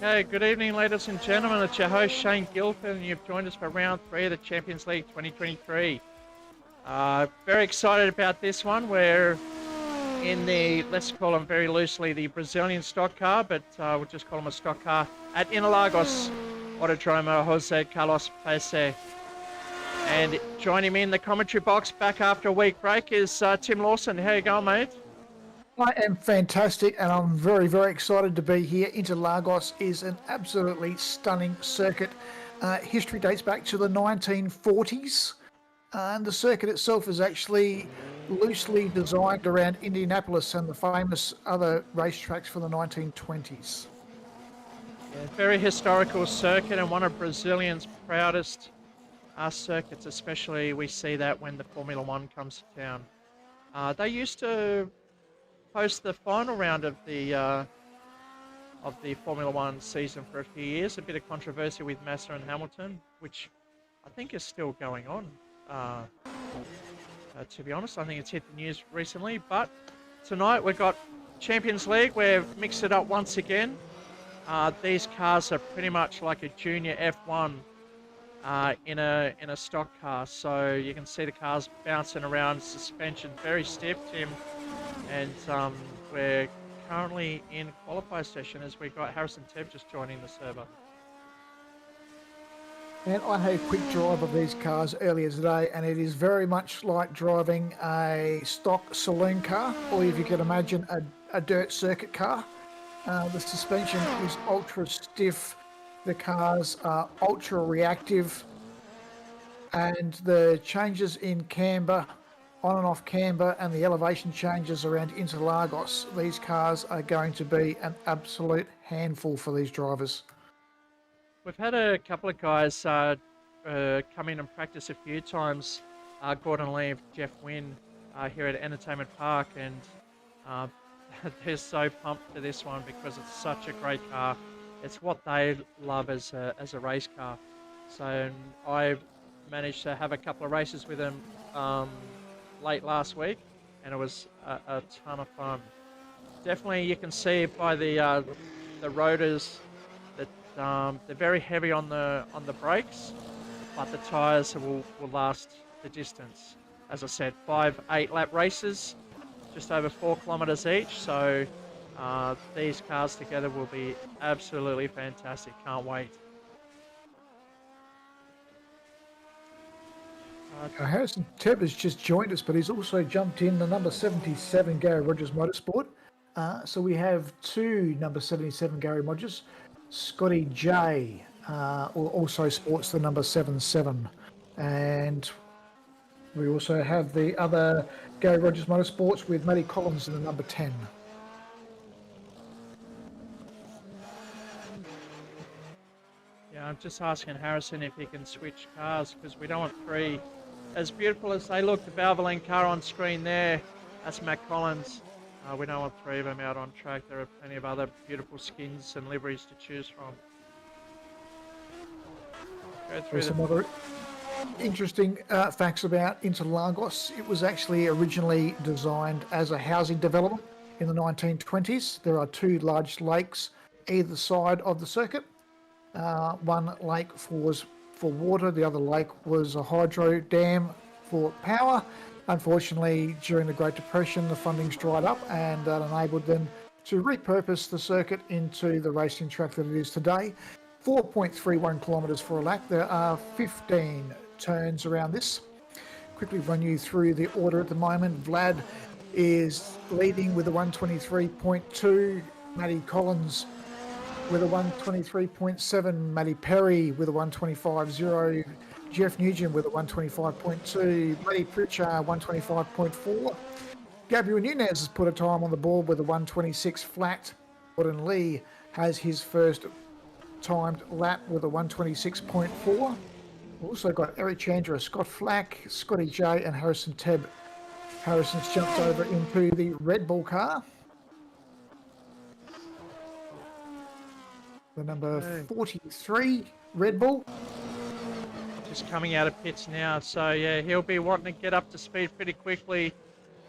Okay, good evening, ladies and gentlemen. It's your host, Shane Gilpin, and you've joined us for round 3 of the Champions League 2023. Very excited about this one. We're in the, let's call them very loosely, the Brazilian stock car, but we'll just call them a stock car at Interlagos Autodromo Jose Carlos Pace. And joining me in the commentary box back after a week break is Tim Lawson. How you going, mate? I am fantastic, and I'm very, very excited to be here. Interlagos is an absolutely stunning circuit. History dates back to the 1940s, and the circuit itself is actually loosely designed around Indianapolis and the famous other racetracks from the 1920s. Yeah, very historical circuit and one of Brazilian's proudest circuits, especially we see that when the Formula One comes to town. They used to host the final round of the Formula One season for a few years. A bit of controversy with Massa and Hamilton, which I think is still going on. To be honest, I think it's hit the news recently. But tonight we've got Champions League. We've mixed it up once again. These cars are pretty much like a junior F1 in a stock car. So you can see the cars bouncing around, suspension very stiff, Tim. And we're currently in qualifier session as we've got Harrison Tebb just joining the server. And I had a quick drive of these cars earlier today, and it is very much like driving a stock saloon car, or if you can imagine a dirt circuit car. The suspension is ultra stiff, the cars are ultra reactive, and the changes in camber, on and off camber, and the elevation changes around Interlagos, these cars are going to be an absolute handful for these drivers. We've had a couple of guys come in and practice a few times. Gordon Lee, Jeff Wynn here at Entertainment Park, and they're so pumped for this one because it's such a great car. It's what they love as a race car. So I managed to have a couple of races with them late last week, and it was a ton of fun. Definitely, you can see by the rotors that they're very heavy on the brakes, but the tyres will last the distance. As I said, 5 8-lap races, just over 4 kilometres each. So these cars together will be absolutely fantastic. Can't wait. Harrison Tebb has just joined us, but he's also jumped in the number 77 Gary Rogers Motorsport. So we have 2 number 77 Gary Rogers. Scotty J also sports the number 77. And we also have the other Gary Rogers Motorsports with Matty Collins in the number 10. Yeah, I'm just asking Harrison if he can switch cars because we don't want 3. As beautiful as they look, the Valvoline car on screen there, that's Matt Collins. We don't want 3 of them out on track. There are plenty of other beautiful skins and liveries to choose from. Go through some other interesting facts about Interlagos. It was actually originally designed as a housing development in the 1920s. There are 2 large lakes either side of the circuit. One lake was for water, the other lake was a hydro dam for power. Unfortunately, during the Great Depression, the funding's dried up, and that enabled them to repurpose the circuit into the racing track that it is today. 4.31 kilometres for a lap. There are 15 turns around this. Quickly run you through the order at the moment. Vlad is leading with a 123.2. Matty Collins with a 123.7, Matty Perry with a 125.0, Jeff Nugent with a 125.2, Matty Pritchard 125.4, Gabriel Nunez has put a time on the board with a 126 flat. Gordon Lee has his first timed lap with a 126.4. We've also got Eric Chandra, Scott Flack, Scotty J and Harrison Tebb. Harrison's jumped over into the Red Bull car. The number 43 Red Bull. Just coming out of pits now, so yeah, he'll be wanting to get up to speed pretty quickly.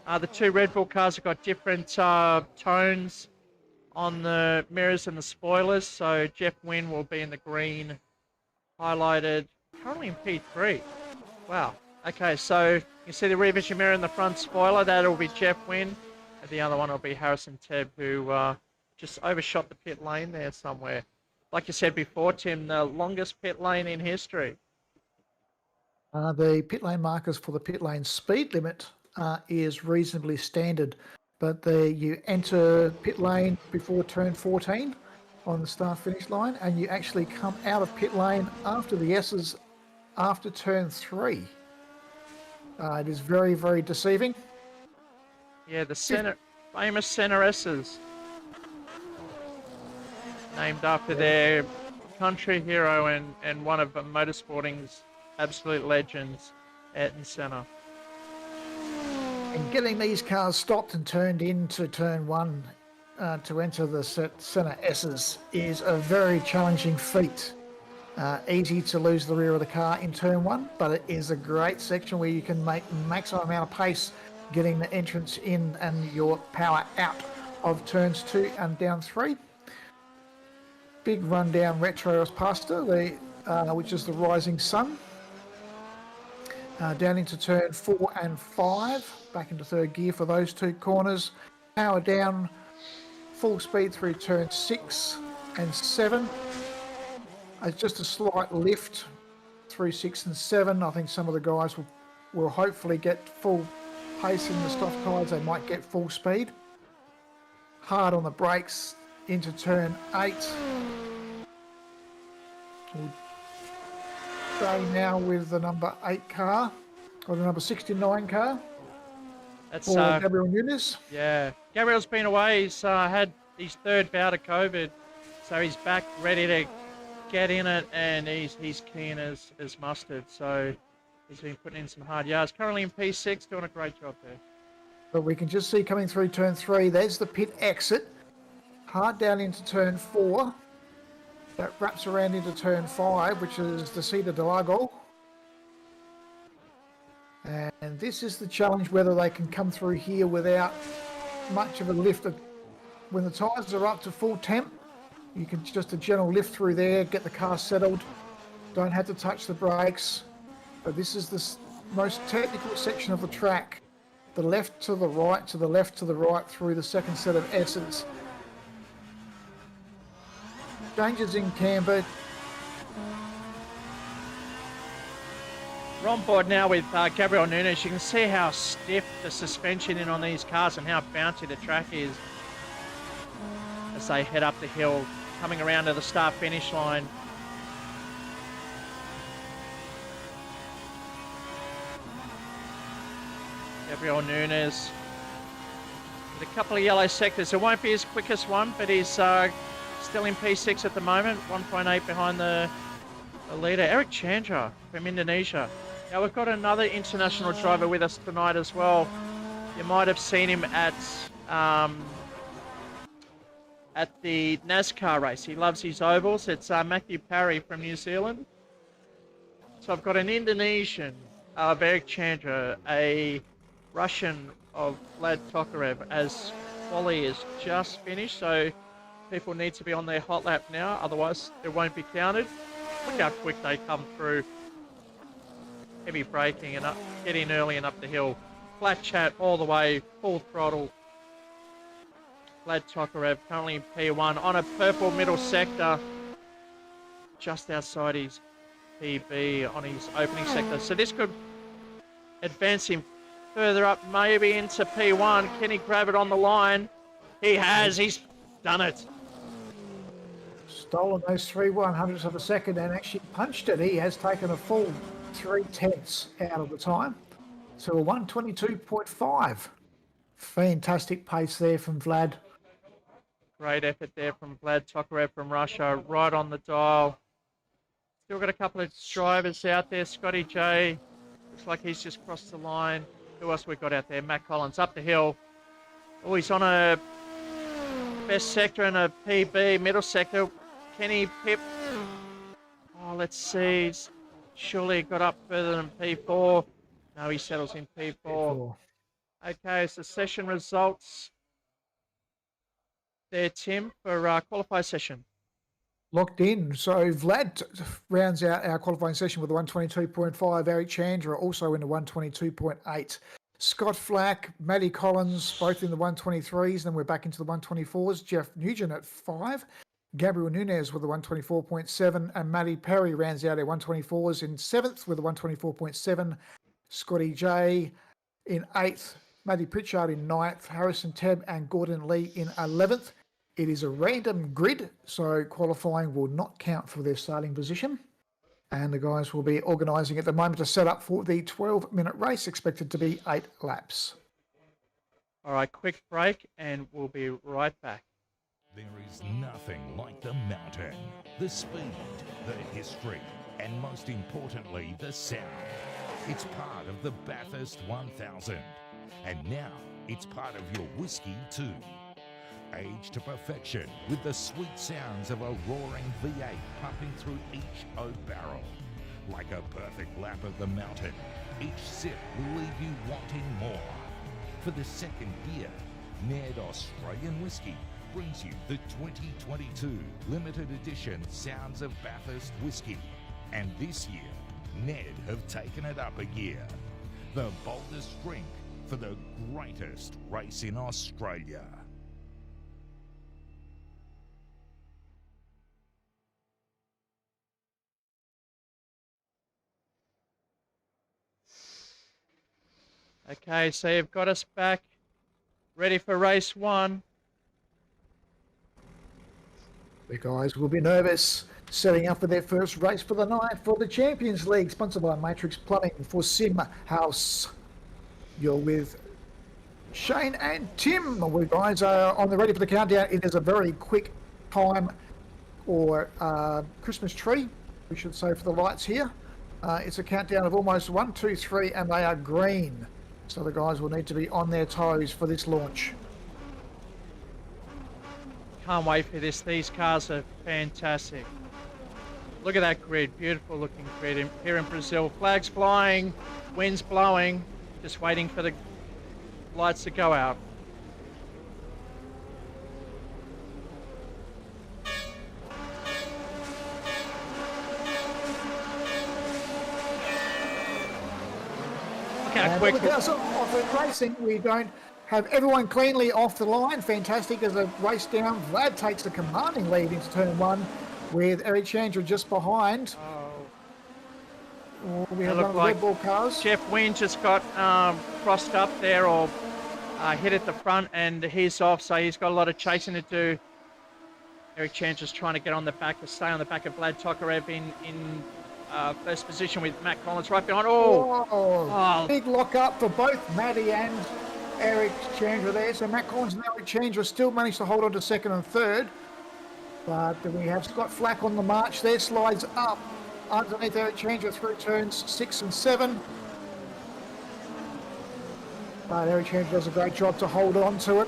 The 2 Red Bull cars have got different tones on the mirrors and the spoilers. So Jeff Wynn will be in the green, highlighted, currently in P3. Wow. Okay, so you see the rear vision mirror in the front spoiler. That'll be Jeff Wynn. And the other one will be Harrison Tebb, who just overshot the pit lane there somewhere. Like you said before, Tim, the longest pit lane in history. The pit lane markers for the pit lane speed limit is reasonably standard, but you enter pit lane before turn 14 on the start-finish line, and you actually come out of pit lane after the S's after turn 3. It is very, very deceiving. Yeah, the famous center S's. Named after their country hero and one of motorsporting's absolute legends, Ayrton Senna. And getting these cars stopped and turned into turn 1 to enter the center S's is a very challenging feat. Easy to lose the rear of the car in turn 1, but it is a great section where you can make maximum amount of pace getting the entrance in and your power out of turns 2 and down 3. Big rundown retro pasta, which is the rising sun. Down into turn 4 and 5, back into third gear for those 2 corners. Power down, full speed through turn 6 and 7. Just a slight lift through 6 and 7. I think some of the guys will hopefully get full pace in the Stockcars. They might get full speed. Hard on the brakes into turn 8. We'll stay now with the number 8 car, or the number 69 car. That's for Gabriel Nunes. Yeah, Gabriel's been away. He's had his 3rd bout of COVID, so he's back ready to get in it, and he's keen as mustard. So he's been putting in some hard yards. Currently in P6, doing a great job there. But we can just see coming through turn 3, there's the pit exit. Hard down into turn 4. That wraps around into turn 5, which is the Interlagos. And this is the challenge, whether they can come through here without much of a lift. When the tyres are up to full temp, you can just a gentle lift through there, get the car settled. Don't have to touch the brakes. But this is the most technical section of the track. The left to the right, to the left to the right through the second set of S's. Changes in camber. We're on board now with Gabriel Nunes. You can see how stiff the suspension is on these cars and how bouncy the track is as they head up the hill, coming around to the start-finish line. Gabriel Nunes with a couple of yellow sectors. It won't be his quickest one, but he's still in P6 at the moment, 1.8 behind the leader, Eric Chandra from Indonesia. Now we've got another international driver with us tonight as well. You might have seen him at the NASCAR race. He loves his ovals. It's Matthew Parry from New Zealand. So I've got an Indonesian of Eric Chandra, a Russian of Vlad Tokarev, as quali is just finished. So people need to be on their hot lap now, otherwise it won't be counted. Look how quick they come through. Heavy braking and get in early and up the hill. Flat chat all the way, full throttle. Vlad Tokarev currently in P1 on a purple middle sector, just outside his PB on his opening sector. So this could advance him further up, maybe into P1. Can he grab it on the line? He has. He's done it. Stolen those 3/100ths of a second and actually punched it. He has taken a full 3/10 out of the time. So a 122.5. Fantastic pace there from Vlad. Great effort there from Vlad Tokarev from Russia, right on the dial. Still got a couple of drivers out there. Scotty J, looks like he's just crossed the line. Who else we got out there? Matt Collins up the hill. Oh, he's on a best sector and a PB, middle sector. Can he pip? Oh, let's see. He's surely got up further than P4. No, he settles in P4. Okay, so session results. there, Tim, for qualify session. Locked in. So Vlad rounds out our qualifying session with a 122.5. Eric Chandra also in the 122.8. Scott Flack, Matty Collins, both in the 123s. Then we're back into the 124s. Jeff Nugent at 5. Gabriel Nunez with a 124.7. And Matty Perry rounds out our 124s in 7th with a 124.7. Scotty J in 8th. Matty Pritchard in 9th. Harrison Tebb and Gordon Lee in 11th. It is a random grid, so qualifying will not count for their starting position. And the guys will be organising at the moment to set up for the 12-minute race, expected to be 8 laps. All right, quick break, and we'll be right back. There is nothing like the mountain, the speed, the history, and most importantly, the sound. It's part of the Bathurst 1000, and now it's part of your whiskey too. Aged to perfection with the sweet sounds of a roaring V8 pumping through each oak barrel. Like a perfect lap of the mountain, each sip will leave you wanting more. For the second year, Ned Australian Whiskey brings you the 2022 limited edition Sounds of Bathurst Whiskey. And this year, Ned have taken it up a gear. The boldest drink for the greatest race in Australia. Okay, so you've got us back, ready for race 1. The guys will be nervous, setting up for their first race for the night for the Champions League, sponsored by Matrixx Plumbing for SimHaus. You're with Shane and Tim. We guys are on the ready for the countdown. It is a very quick time or Christmas tree, we should say, for the lights here. It's a countdown of almost 1, 2, 3, and they are green. So the guys will need to be on their toes for this launch. Can't wait for this. These cars are fantastic. Look at that grid. Beautiful looking grid here in Brazil. Flags flying, winds blowing, just waiting for the lights to go out. And quick. because of the racing, we don't have everyone cleanly off the line. Fantastic as a race down. Vlad takes the commanding lead into turn 1 with Eric Chandra just behind. We have one of the Red Bull cars. Jeff Wynn just got crossed up there or hit at the front and he's off, so he's got a lot of chasing to do. Eric Chandra's trying to get on the back, to stay on the back of Vlad Tokarev in first position with Matt Collins right behind. Big lock up for both Matty and Eric Chandra there. So Matt Collins and Eric Chandra still managed to hold on to second and third. But we have Scott Flack on the march there, slides up underneath Eric Chandra through turns 6 and 7. But Eric Chandra does a great job to hold on to it.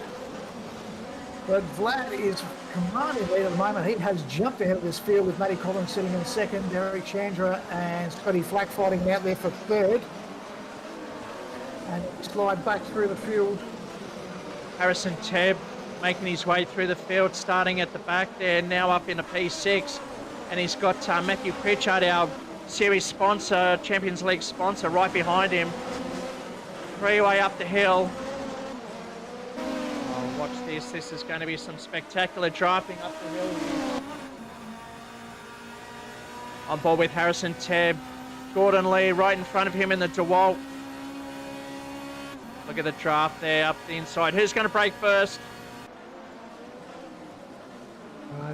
But Vlad is commanding lead at the moment. He has jumped ahead of this field with Matty Collins sitting in second, Eric Chandra and Scotty Flack fighting out there for third. And slide back through the field. Harrison Tebb making his way through the field, starting at the back there, now up in a P6. And he's got Matthew Pritchard, our series sponsor, Champions League sponsor, right behind him. Freeway up the hill. Oh, watch this. This is going to be some spectacular driving up the hill. On board with Harrison Tebb. Gordon Lee right in front of him in the DeWalt. Look at the draft there up the inside. Who's going to break first?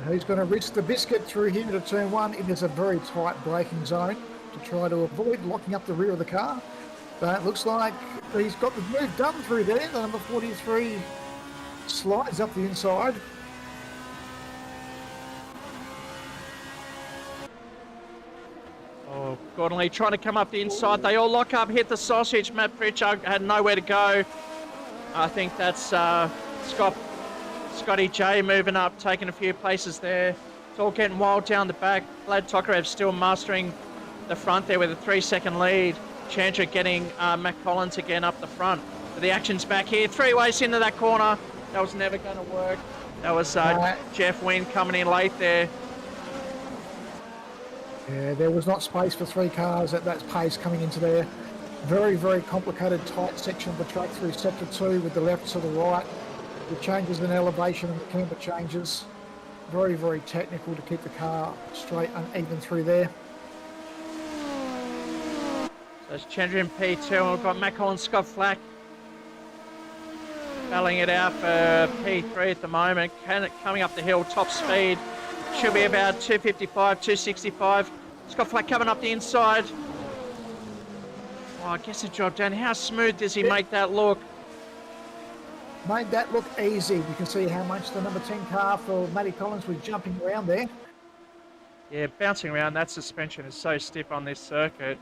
Who's going to risk the biscuit through here to turn 1? It is a very tight braking zone to try to avoid locking up the rear of the car. But it looks like he's got the move done through there. The number 43 slides up the inside. Oh, Gordon Lee trying to come up the inside. They all lock up, hit the sausage. Matt Pritchard had nowhere to go. I think that's Scotty J moving up, taking a few places there. It's all getting wild down the back. Vlad Tokarev still mastering the front there with a 3-second lead. Chandra getting Matt Collins again up the front. But the action's back here. 3 ways into that corner. That was never going to work. That was Jeff Wynn coming in late there. Yeah, there was not space for 3 cars at that pace coming into there. Very, very complicated, tight section of the track through sector 2 with the left to the right. The changes in elevation and the camber changes. Very, very technical to keep the car straight and even through there. So it's Chandra in P2, and we've got Matt Collins, Scott Flack battling it out for P3 at the moment. Coming up the hill, top speed. Should be about 255, 265. Scott Flack coming up the inside. Oh, I guess it dropped down. How smooth does he make that look? Made that look easy. You can see how much the number 10 car for Matty Collins was jumping around there. Yeah, bouncing around. That suspension is so stiff on this circuit.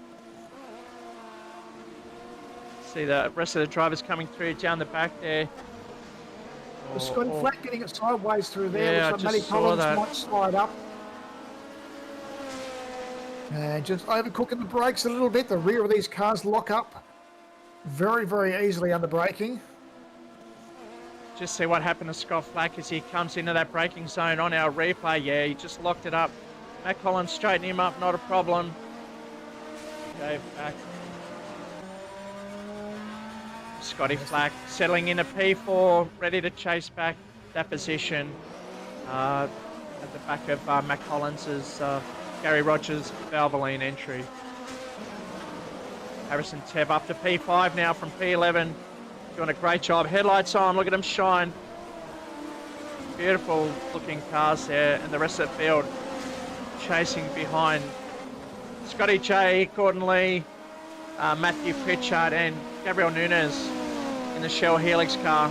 See the rest of the drivers coming through down the back there. Scotty Flack getting it sideways through there. Yeah, Looks like Matty Collins might slide up. And just overcooking the brakes a little bit. The rear of these cars lock up very, very easily under braking. Just see what happened to Scott Flack as he comes into that braking zone on our replay. Yeah, he just locked it up. Matt Collins straightened him up, not a problem. Okay, back. Scotty Flack settling into P4, ready to chase back that position at the back of Matt Collins' Gary Rogers Valvoline entry. Harrison Tev up to P5 now from P11. Doing a great job. Headlights on, look at them shine. Beautiful looking cars there, and the rest of the field chasing behind Scotty J, Gordon Lee, Matthew Pritchard and Gabriel Nunes in the Shell Helix car.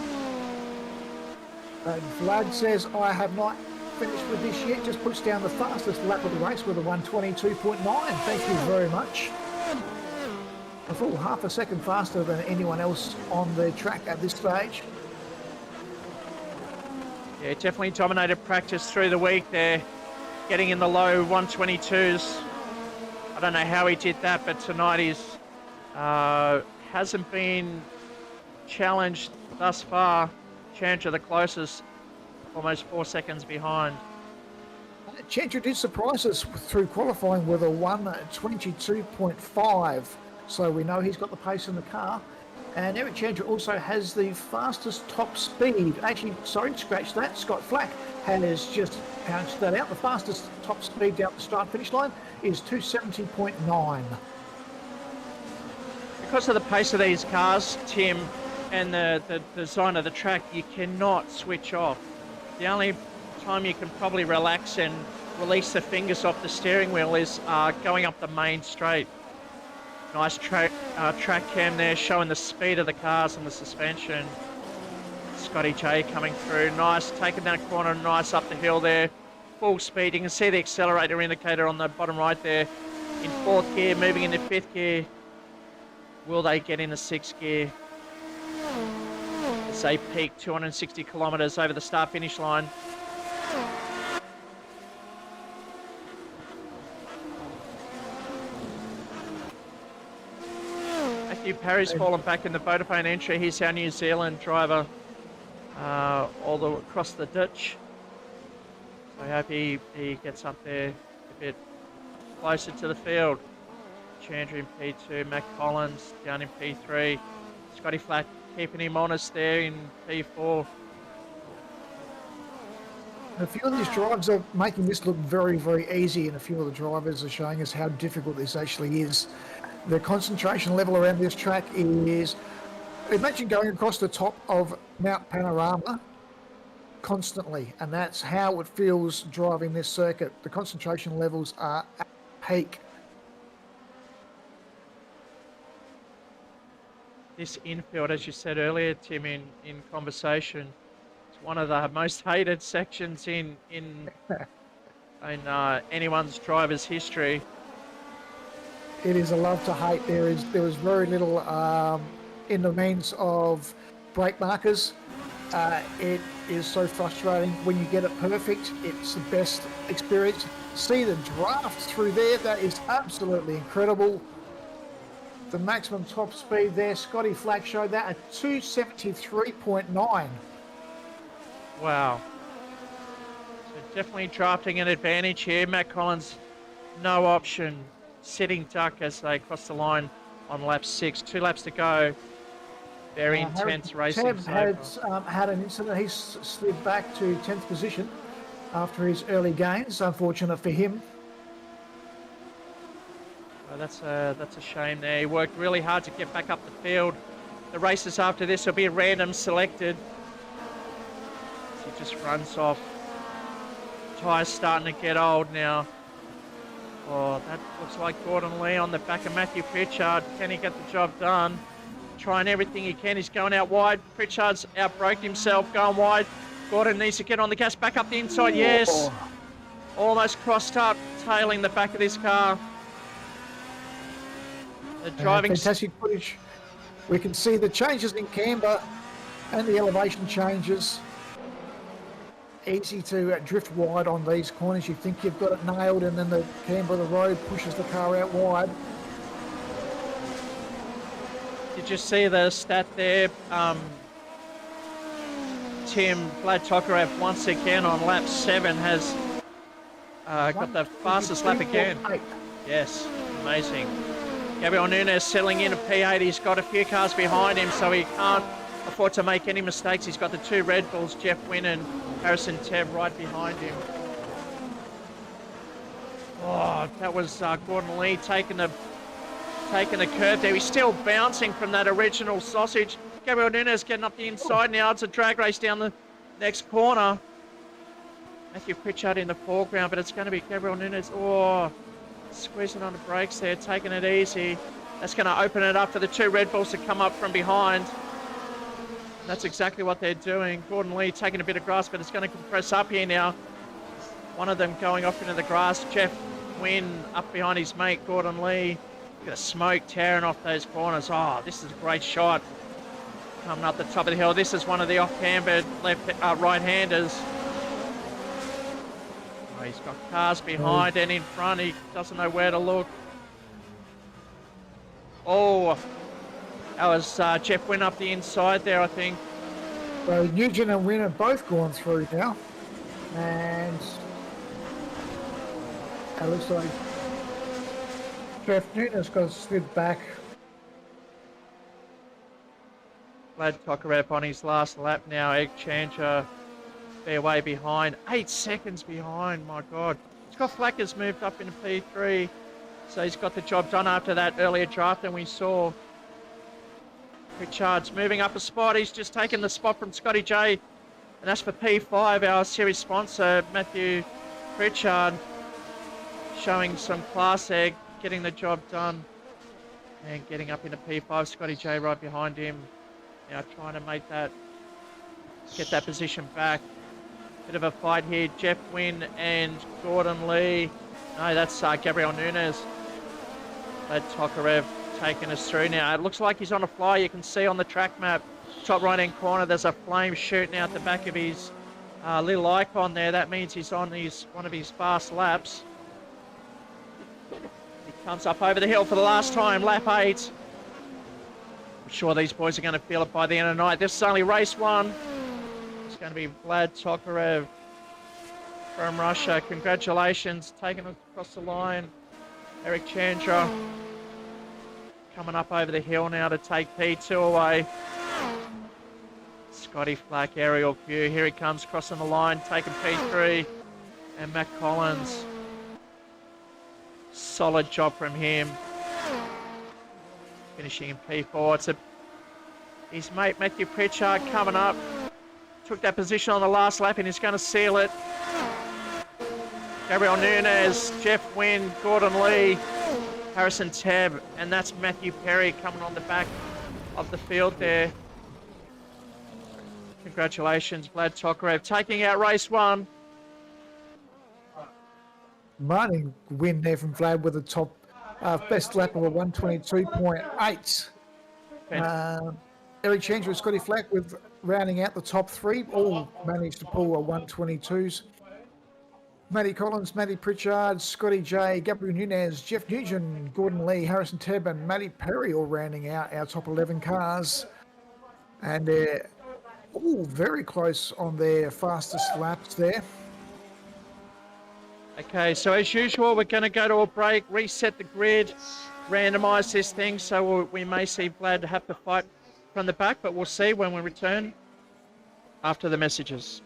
Vlad says, I have not finished with this yet, just puts down the fastest lap of the race with a 122.9. Thank you very much. A full half a second faster than anyone else on the track at this stage. Yeah, definitely dominated practice through the week there, getting in the low 122s. I don't know how he did that, but tonight he's hasn't been challenged thus far. Chandra the closest, almost 4 seconds behind. Chandra did surprise us through qualifying with a 122.5. So we know he's got the pace in the car. And Eric Chandra also has the fastest top speed. Actually, sorry, scratch that. Scott Flack has just pounced that out. The fastest top speed down the start-finish line is 270.9. Because of the pace of these cars, Tim, and the design of the track, you cannot switch off. The only time you can probably relax and release the fingers off the steering wheel is going up the main straight. Nice track cam there, showing the speed of the cars and the suspension. Scotty J coming through, nice, taking that corner, nice up the hill there. Full speed, you can see the accelerator indicator on the bottom right there. In 4th gear, moving into 5th gear. Will they get into 6th gear? As they peak 260 kilometres over the start-finish line. Matthew Parry's fallen back in the Vodafone entry. He's our New Zealand driver all the across the ditch. So I hope he gets up there a bit closer to the field. Chandra in P2, Matt Collins down in P3. Scotty Flack keeping him honest there in P4. A few of these drives are making this look very, very easy, and a few of the drivers are showing us how difficult this actually is. The concentration level around this track is, imagine going across the top of Mount Panorama constantly, and that's how it feels driving this circuit. The concentration levels are at peak. This infield, as you said earlier, Tim, in conversation, it's one of the most hated sections in anyone's driver's history. It is a love to hate. There was very little in the means of brake markers. It is so frustrating when you get it perfect. It's the best experience. See the draft through there. That is absolutely incredible. The maximum top speed there, Scotty Flack showed that at 273.9. Wow. definitely drafting an advantage here. Matt Collins, no option, sitting duck as they cross the line on lap 6. 2 laps to go. Very intense racing Tab so has far. had an incident. He's slid back to 10th position after his early gains. Unfortunate for him. Oh, that's a shame there. He worked really hard to get back up the field. The races after this will be random selected. He just runs off. Tyres starting to get old now. Oh, that looks like Gordon Lee on the back of Matthew Pritchard. Can he get the job done? Trying everything he can. He's going out wide. Pritchard's outbraked himself, going wide. Gordon needs to get on the gas, back up the inside. Yes. Almost crossed up, tailing the back of this car. The driving... fantastic footage. We can see the changes in camber and the elevation changes. Easy to drift wide on these corners. You think you've got it nailed, and then the camber of the road pushes the car out wide. Did you see the stat there? Tim, Vlad Tokarev once again on lap 7 has got the fastest lap again. Yes, amazing. Gabriel Nunes settling in a P8. He's got a few cars behind him, so he can't afford to make any mistakes. He's got the 2 Red Bulls, Jeff Wynn and Harrison Tebb, right behind him. Oh, that was Gordon Lee taking the curve there. He's still bouncing from that original sausage. Gabriel Nunes getting up the inside now. It's a drag race down the next corner. Matthew Pritchard in the foreground, but it's going to be Gabriel Nunes. Oh, squeezing on the brakes there, taking it easy. That's going to open it up for the 2 Red Bulls to come up from behind. That's exactly what they're doing. Gordon Lee taking a bit of grass, but it's going to compress up here now. One of them going off into the grass. Jeff Wynn up behind his mate, Gordon Lee. Look at the smoke tearing off those corners. Oh, this is a great shot. Coming up the top of the hill. This is one of the off-cambered right-handers. Oh, he's got cars behind and in front. He doesn't know where to look. Oh, that was Jeff Wynn up the inside there, I think. So Nugent and Wynn have both gone through now. And it looks like Jeff Newton's got slid back. Vlad Tokarev on his last lap now. Egg Changer fair way behind. 8 seconds behind, my God. Scott Flacker's moved up into P3. So he's got the job done after that earlier draft than we saw. Pritchard's moving up a spot. He's just taken the spot from Scotty J. And that's for P5, our series sponsor, Matthew Pritchard. Showing some class there, getting the job done. And getting up into P5, Scotty J right behind him. Now trying to make that, get that position back. Bit of a fight here, Jeff Wynn and Gordon Lee. No, that's Gabriel Nunes. Vlad Tokarev taking us through now. It looks like he's on a fly. You can see on the track map, top right-hand corner, there's a flame shooting out the back of his little icon there. That means he's on one of his fast laps. He comes up over the hill for the last time, lap 8. I'm sure these boys are going to feel it by the end of the night. This is only race 1. It's going to be Vlad Tokarev from Russia. Congratulations, taking it across the line. Eric Chandra coming up over the hill now to take P2 away. Scotty Flack, aerial view. Here he comes crossing the line, taking P3. And Matt Collins. Solid job from him. Finishing in P4. It's his mate Matthew Pritchard coming up. Took that position on the last lap and he's going to seal it. Gabriel Nunes, Jeff Wynn, Gordon Lee, Harrison Tebb, and that's Matthew Perry coming on the back of the field there. Congratulations, Vlad Tokarev, taking out race 1. Martin win there from Vlad with a top best lap of a 122.8. Eric Chandra and Scotty Flack with rounding out the top 3, all managed to pull a 122s. Matty Collins, Matty Pritchard, Scotty J, Gabriel Nunes, Jeff Nugent, Gordon Lee, Harrison Tebb and Matty Perry all rounding out our top 11 cars. And they're all very close on their fastest laps there. Okay, so as usual, we're going to go to a break, reset the grid, randomise this thing, so we may see Vlad have to fight from the back, but we'll see when we return after the messages.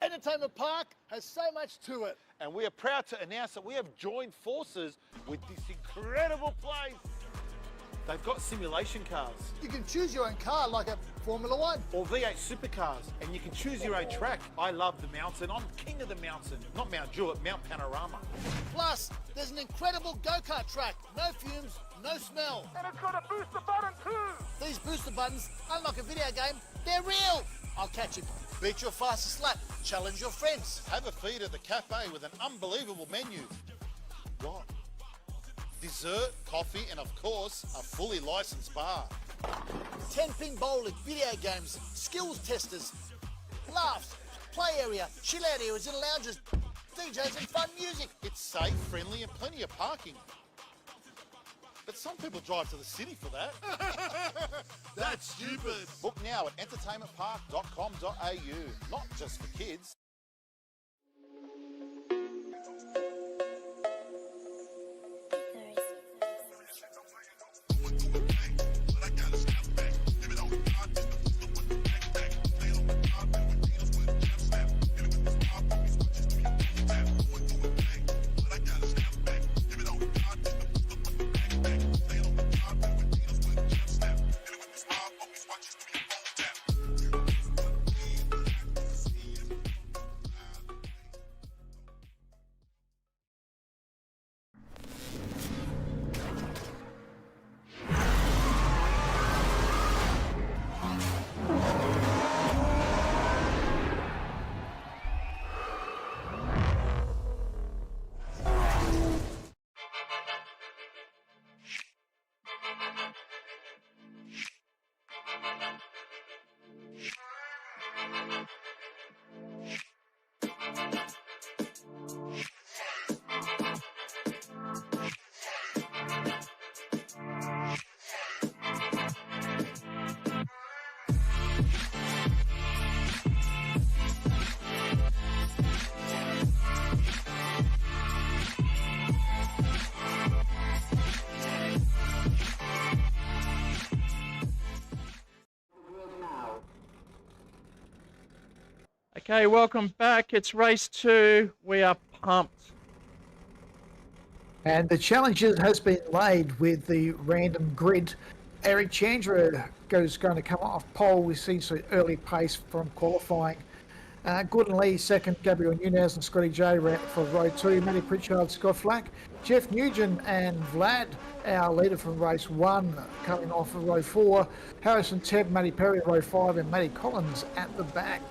Entertainment Park has so much to it. And we are proud to announce that we have joined forces with this incredible place. They've got simulation cars. You can choose your own car like a Formula One. Or V8 supercars, and you can choose your own track. I love the mountain. I'm king of the mountain. Not Mount Jewett, Mount Panorama. Plus, there's an incredible go-kart track. No fumes, no smell. And it's got a booster button too. These booster buttons, unlike a video game, they're real. I'll catch you. Beat your fastest lap. Challenge your friends. Have a feed at the cafe with an unbelievable menu. What? Dessert, coffee, and of course, a fully licensed bar. 10-pin bowling, video games, skills testers, laughs, play area, chill out areas and lounges, DJs and fun music. It's safe, friendly, and plenty of parking. But some people drive to the city for that. That's stupid. Book now at entertainmentpark.com.au. Not just for kids. Okay, welcome back. It's race 2. We are pumped. And the challenges has been laid with the random grid. Eric Chandra going to come off pole. We see some early pace from qualifying. Gordon Lee second, Gabriel Nunez and Scotty J for row 2. Matty Pritchard, Scott Flack, Jeff Nugent and Vlad, our leader from race 1, coming off of row 4. Harrison Tebb, Matty Perry row 5 and Matty Collins at the back.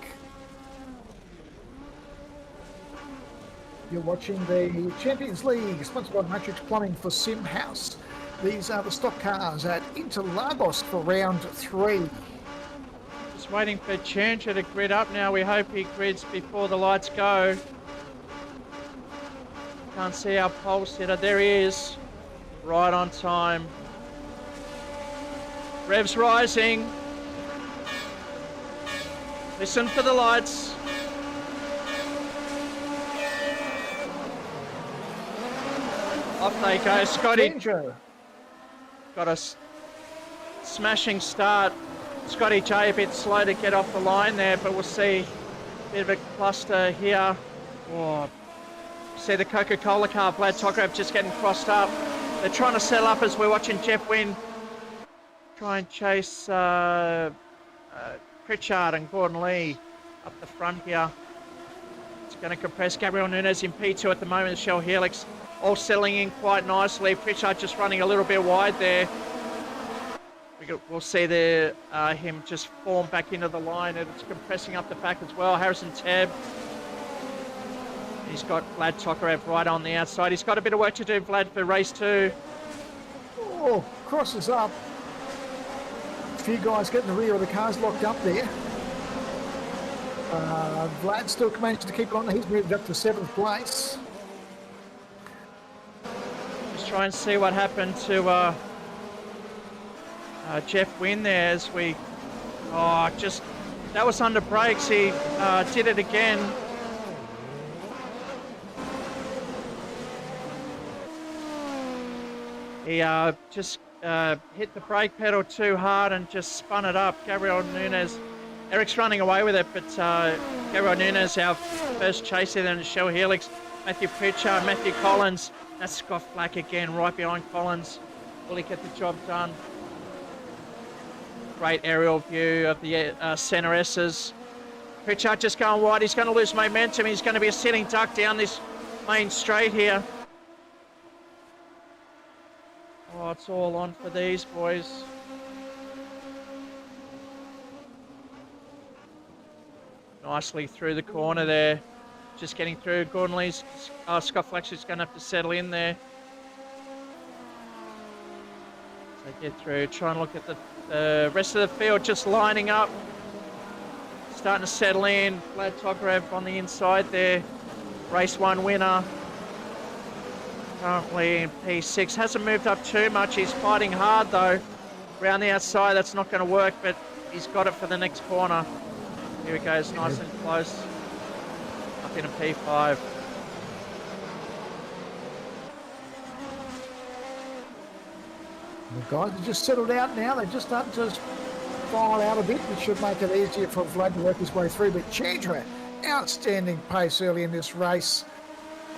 You're watching the Champions League, sponsored by Matrixx Plumbing for SimHaus. These are the stock cars at Interlagos for round 3. Just waiting for Chandra to grid up now. We hope he grids before the lights go. Can't see our pole sitter. There he is. Right on time. Revs rising. Listen for the lights. Off they go. Scotty got a smashing start. Scotty J a bit slow to get off the line there, but we'll see a bit of a cluster here. Oh, see the Coca-Cola car, Vlad Tokarev just getting crossed up. They're trying to settle up as we're watching Jeff Wynn try and chase Pritchard and Gordon Lee up the front here. It's going to compress. Gabriel Nunez in P2 at the moment, the Shell Helix all settling in quite nicely. Pritchard just running a little bit wide there. We'll see him just form back into the line, and it's compressing up the back as well. Harrison Tebb. He's got Vlad Tokarev right on the outside. He's got a bit of work to do, Vlad, for race 2. Oh, crosses up. few guys getting the rear of the cars locked up there. Vlad still managed to keep it on. He's moved up to 7th place. Just try and see what happened to Jeff Wynn there as we... Oh, just... That was under brakes. He did it again. He just hit the brake pedal too hard and just spun it up. Gabriel Nunes, Eric's running away with it, but Gabriel Nunes, our first chaser, then Shell Helix, Matthew Pritchard, Matthew Collins. That's Scott Flack again, right behind Collins. Will he get the job done? Great aerial view of the centre S's. Pritchard just going wide. He's going to lose momentum. He's going to be a sitting duck down this main straight here. Oh, it's all on for these boys. Nicely through the corner there. Just getting through. Gordon Lee's, Scott Fletcher's going to have to settle in there. So get through. Try and look at the rest of the field just lining up. Starting to settle in. Vlad Tokarev on the inside there. Race 1 winner. Currently in P6. Hasn't moved up too much. He's fighting hard though. Around the outside, that's not going to work, but he's got it for the next corner. Here he goes, nice and close. Up in a P5. The guys have just settled out now. They're just starting to file out a bit, which should make it easier for Vlad to work his way through. But Chandra, outstanding pace early in this race.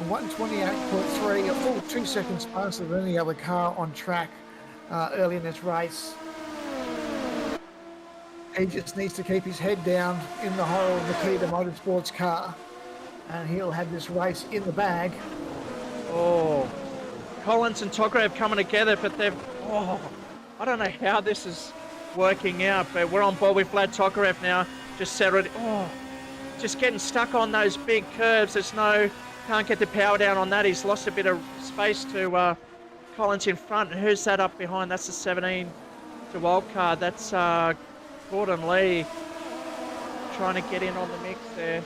128.3, a full 2 seconds faster than any other car on track early in this race. He just needs to keep his head down in the hole of the Kita Motorsports car, and he'll have this race in the bag. Oh, Collins and Tokarev coming together, but they've... Oh, I don't know how this is working out, but we're on board with Vlad Tokarev now. Just settled. Oh, just getting stuck on those big curves. There's no... Can't get the power down on that. He's lost a bit of space to Collins in front. And who's that up behind? That's the 17 to wildcard. That's Gordon Lee trying to get in on the mix there.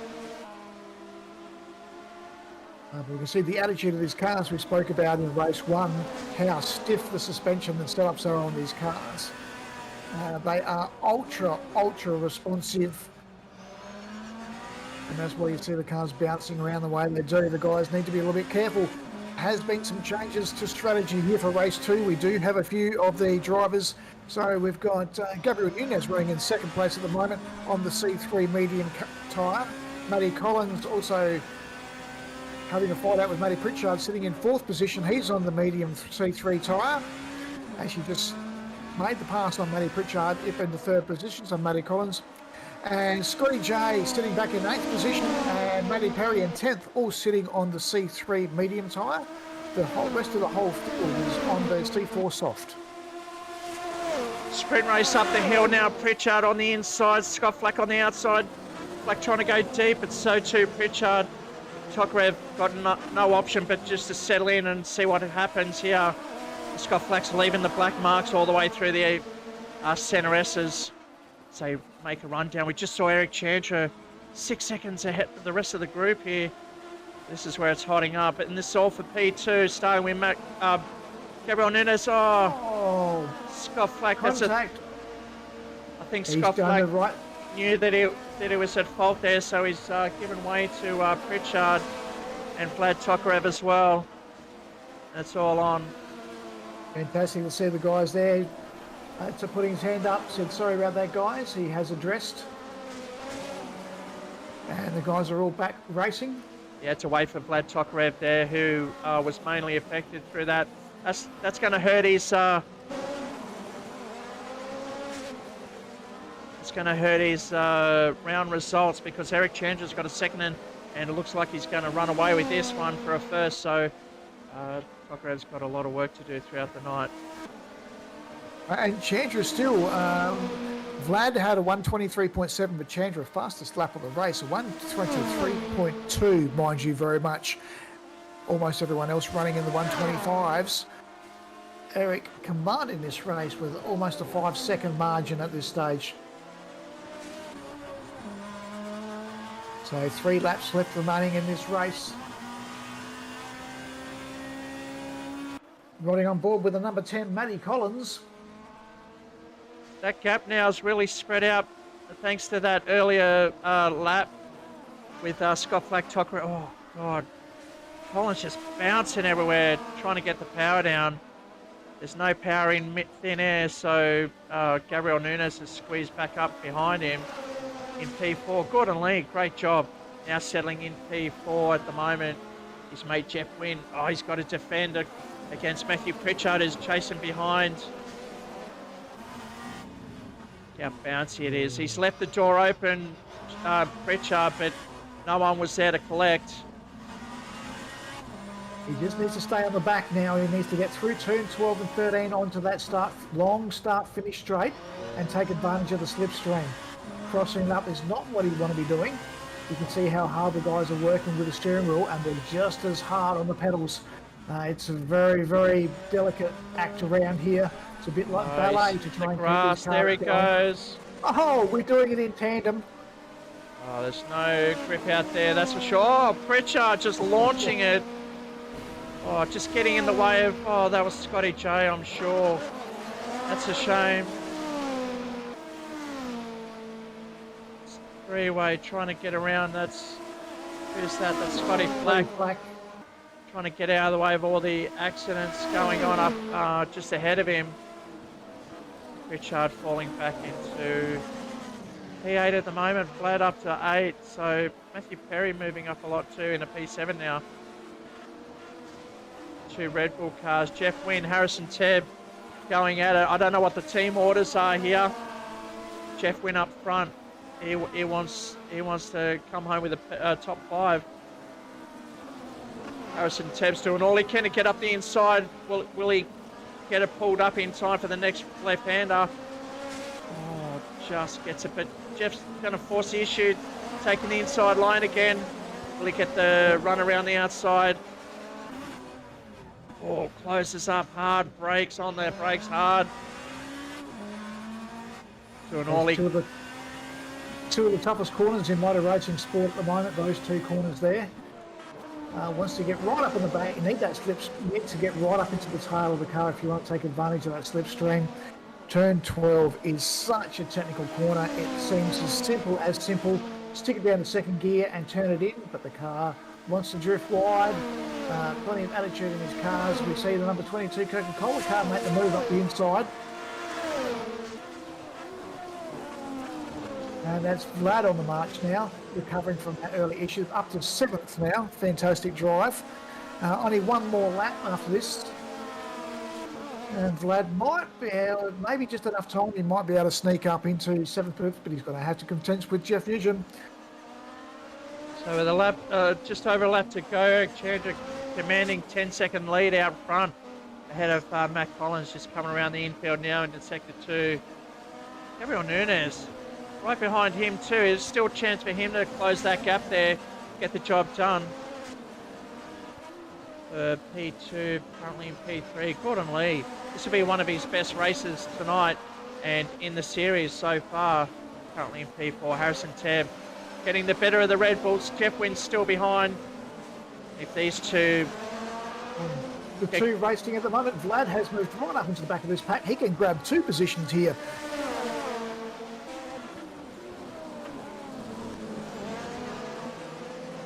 We can see the attitude of these cars we spoke about in race 1, how stiff the suspension and setups are on these cars. They are ultra responsive. And that's why you see the cars bouncing around the way they do. The guys need to be a little bit careful. Has been some changes to strategy here for race 2. We do have a few of the drivers. So we've got Gabriel Nunes running in 2nd place at the moment on the C3 medium tyre. Matty Collins also having a fight out with Matty Pritchard sitting in 4th position. He's on the medium C3 tyre. Actually just made the pass on Matty Pritchard up in the 3rd position, so Matty Collins. And Scotty J sitting back in 8th position, and Matty Perry in 10th, all sitting on the C3 medium tyre. The whole rest of the whole field is on the C4 soft. Sprint race up the hill now. Pritchard on the inside, Scott Flack on the outside. Flack trying to go deep, but so too Pritchard. Tokarev got no option but just to settle in and see what happens here. Scott Flack's leaving the black marks all the way through the centre S's. So make a run down. We just saw Eric Chandra 6 seconds ahead of the rest of the group here. This is where it's hotting up. And this is all for P2, starting with Gabriel Nunes. Oh, Scott Flack. Contact. I think Scott Flack knew that he was at fault there, so he's given way to Pritchard and Vlad Tokarev as well. That's all on. Fantastic to see the guys there. To putting his hand up, said sorry about that, guys. He has addressed. And the guys are all back racing. Yeah, to wait for Vlad Tokarev there, who was mainly affected through that. That's going to hurt his... it's going to hurt his round results because Eric Chandra's got a second and it looks like he's going to run away with this one for a first. So Tokarev's got a lot of work to do throughout the night. And Chandra still, Vlad had a 123.7, but Chandra fastest lap of the race, a 123.2, mind you very much. Almost everyone else running in the 125s. Eric commanding this race with almost a 5-second margin at this stage. So 3 laps left remaining in this race. Riding on board with the number 10, Matty Collins. That gap now is really spread out thanks to that earlier lap with Scott Flack-Tocker. Oh, God. Collins just bouncing everywhere, trying to get the power down. There's no power in thin air, so Gabriel Nunes has squeezed back up behind him in P4. Gordon Lee, great job. Now settling in P4 at the moment. His mate Jeff Wynn. Oh, he's got to defend against Matthew Pritchard, who's chasing behind. How bouncy it is. He's left the door open, Pritchard, but no one was there to collect. He just needs to stay on the back now. He needs to get through turn 12 and 13 onto that long start-finish straight and take advantage of the slipstream. Crossing it up is not what he'd want to be doing. You can see how hard the guys are working with the steering wheel, and they're just as hard on the pedals. It's a very, very delicate act around here. It's a bit like ballet to try and grass, keep these cars there he going. goes. Oh, we're doing it in tandem. Oh, there's no grip out there, that's for sure. Oh, Pritchard just launching it. Oh, just getting in the way of, oh, that was Scotty J, I'm sure. That's a shame. Three-way trying to get around, who's that? That's Scotty Flack. Trying to get out of the way of all the accidents going on up just ahead of him. Pritchard falling back into P8 at the moment, Vlad up to 8. So Matthew Perry moving up a lot too in a P7 now. 2 Red Bull cars. Jeff Wynn, Harrison Tebb going at it. I don't know what the team orders are here. Jeff Wynn up front. He wants to come home with a top 5. Harrison Tebb's doing all he can to get up the inside. Will he get it pulled up in time for the next left-hander? Oh, just gets it, but Jeff's going to force the issue, taking the inside line again. Will he get the run around the outside? Oh, closes up hard, brakes on there, brakes hard. Doing all he... Two of the toughest corners in motor racing sport at the moment, those 2 corners there. Wants to get right up in the back. You need that you need to get right up into the tail of the car if you want to take advantage of that slipstream. Turn 12 is such a technical corner. It seems as simple. Stick it down to second gear and turn it in, but the car wants to drift wide. Plenty of attitude in his cars. We see the number 22 Coca-Cola car make the move up the inside. And that's Vlad on the march now, recovering from that early issue, up to 7th now. Fantastic drive. Only one more lap after this. And Vlad might be able, maybe just enough time, he might be able to sneak up into 7th, but he's going to have to contend with Jeff Nugent. So with a lap, just over a lap to go, Chandra commanding 10-second lead out front, ahead of Matt Collins, just coming around the infield now into sector 2. Gabriel Nunes right behind him too. There's still a chance for him to close that gap there, get the job done. P2, currently in P3. Gordon Lee, this will be one of his best races tonight and in the series so far. Currently in P4. Harrison Tebb getting the better of the Red Bulls. Jeff Wynn's still behind. If these two... The 2 racing at the moment, Vlad has moved right up into the back of this pack. He can grab 2 positions here.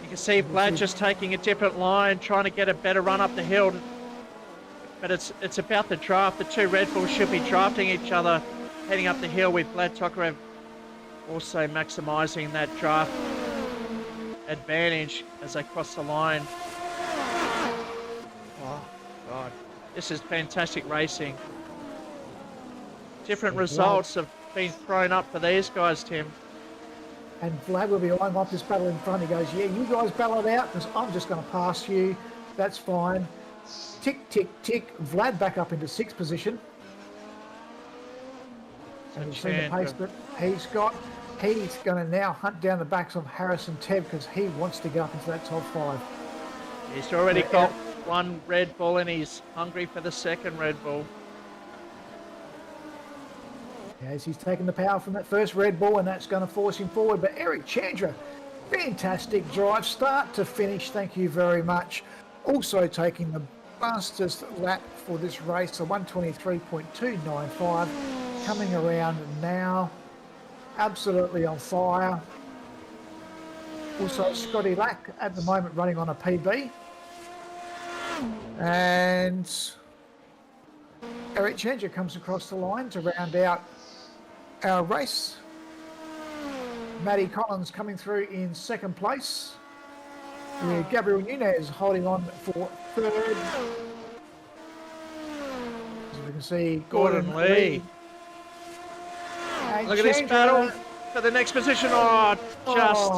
You can see Vlad just taking a different line, trying to get a better run up the hill. But it's about the draft. The 2 Red Bulls should be drafting each other, heading up the hill with Vlad Tokarev also maximising that draft advantage as they cross the line. Oh, God. This is fantastic racing. Different results have been thrown up for these guys, Tim. And Vlad will be eyeing off this battle in front. He goes, yeah, you guys battle it out because I'm just going to pass you. That's fine. Tick, tick, tick. Vlad back up into 6th position. And you've seen the pace that he's got. He's going to now hunt down the backs of Harrison Tebb because he wants to get up into that top 5. He's already got 1 Red Bull and he's hungry for the 2nd Red Bull. as he's taken the power from that first Red Bull, and that's going to force him forward. But Eric Chandra, fantastic drive, start to finish. Thank you very much. Also taking the fastest lap for this race, a 123.295, coming around now. Absolutely on fire. Also, Scotty Lack at the moment running on a PB. And Eric Chandra comes across the line to round out our race. Matty Collins coming through in second place, with Gabriel Nunez holding on for third. As we can see, Gordon Lee. And Look at this Chandra- battle for the next position. Oh, just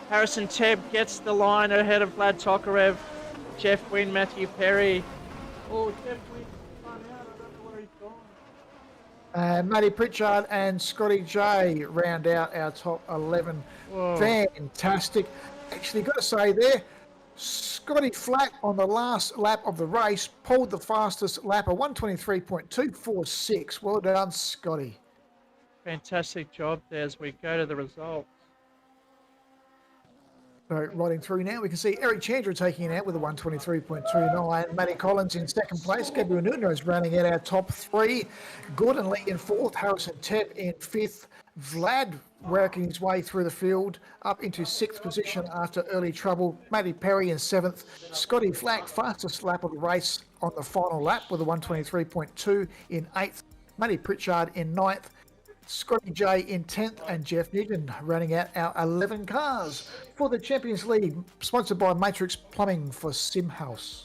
Harrison Tebb gets the line ahead of Vlad Tokarev, Jeff Wynn, Matthew Perry. Oh, Jeff Wynn spun out. I don't know where he's gone. Matty Pritchard and Scotty J round out our top 11. Whoa. Fantastic. Actually, got to say there, Scotty Flack on the last lap of the race pulled the fastest lap, a 123.246. Well done, Scotty. Fantastic job there as we go to the results. So riding through now, we can see Eric Chandra taking it out with a 123.29. Matty Collins in second place. Gabriel Nunez rounding out our top three. Gordon Lee in fourth. Harrison Tebb in fifth. Vlad working his way through the field up into sixth position after early trouble. Matty Perry in seventh. Scotty Flack, fastest lap of the race on the final lap with a 123.2 in eighth. Matty Pritchard in ninth. Scotty J in 10th, and Jeff Newton running out our 11 cars for the Champions League, sponsored by Matrixx Plumbing for SimHaus.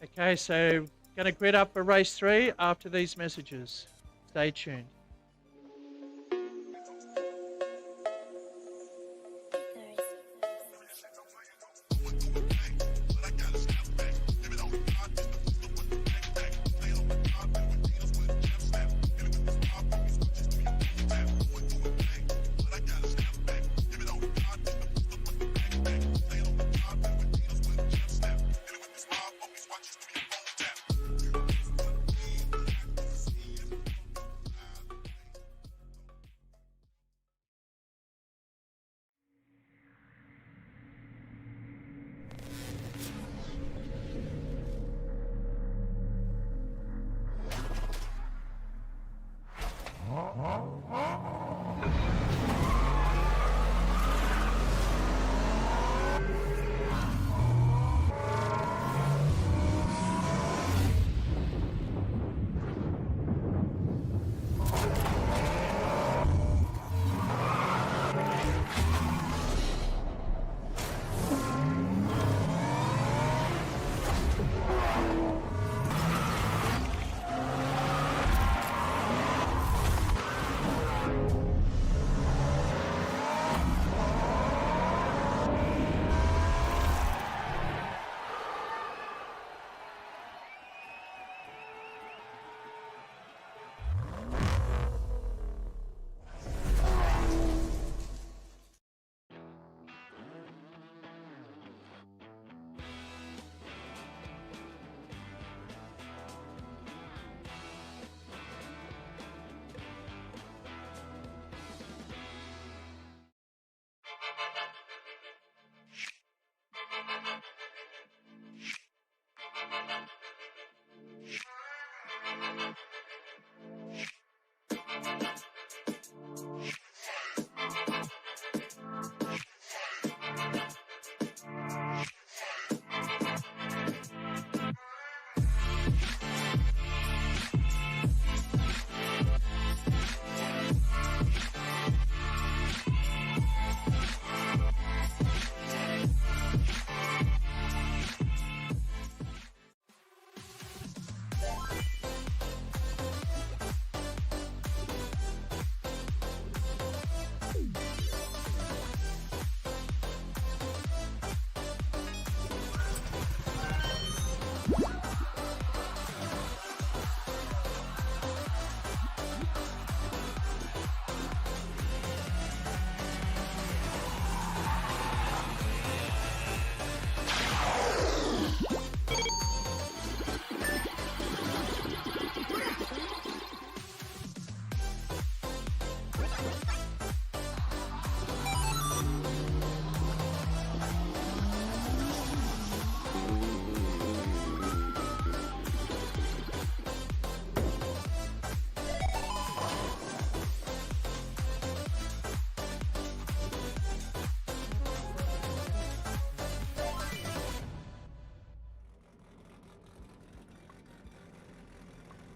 Okay, so going to grid up for race 3 after these messages. Stay tuned.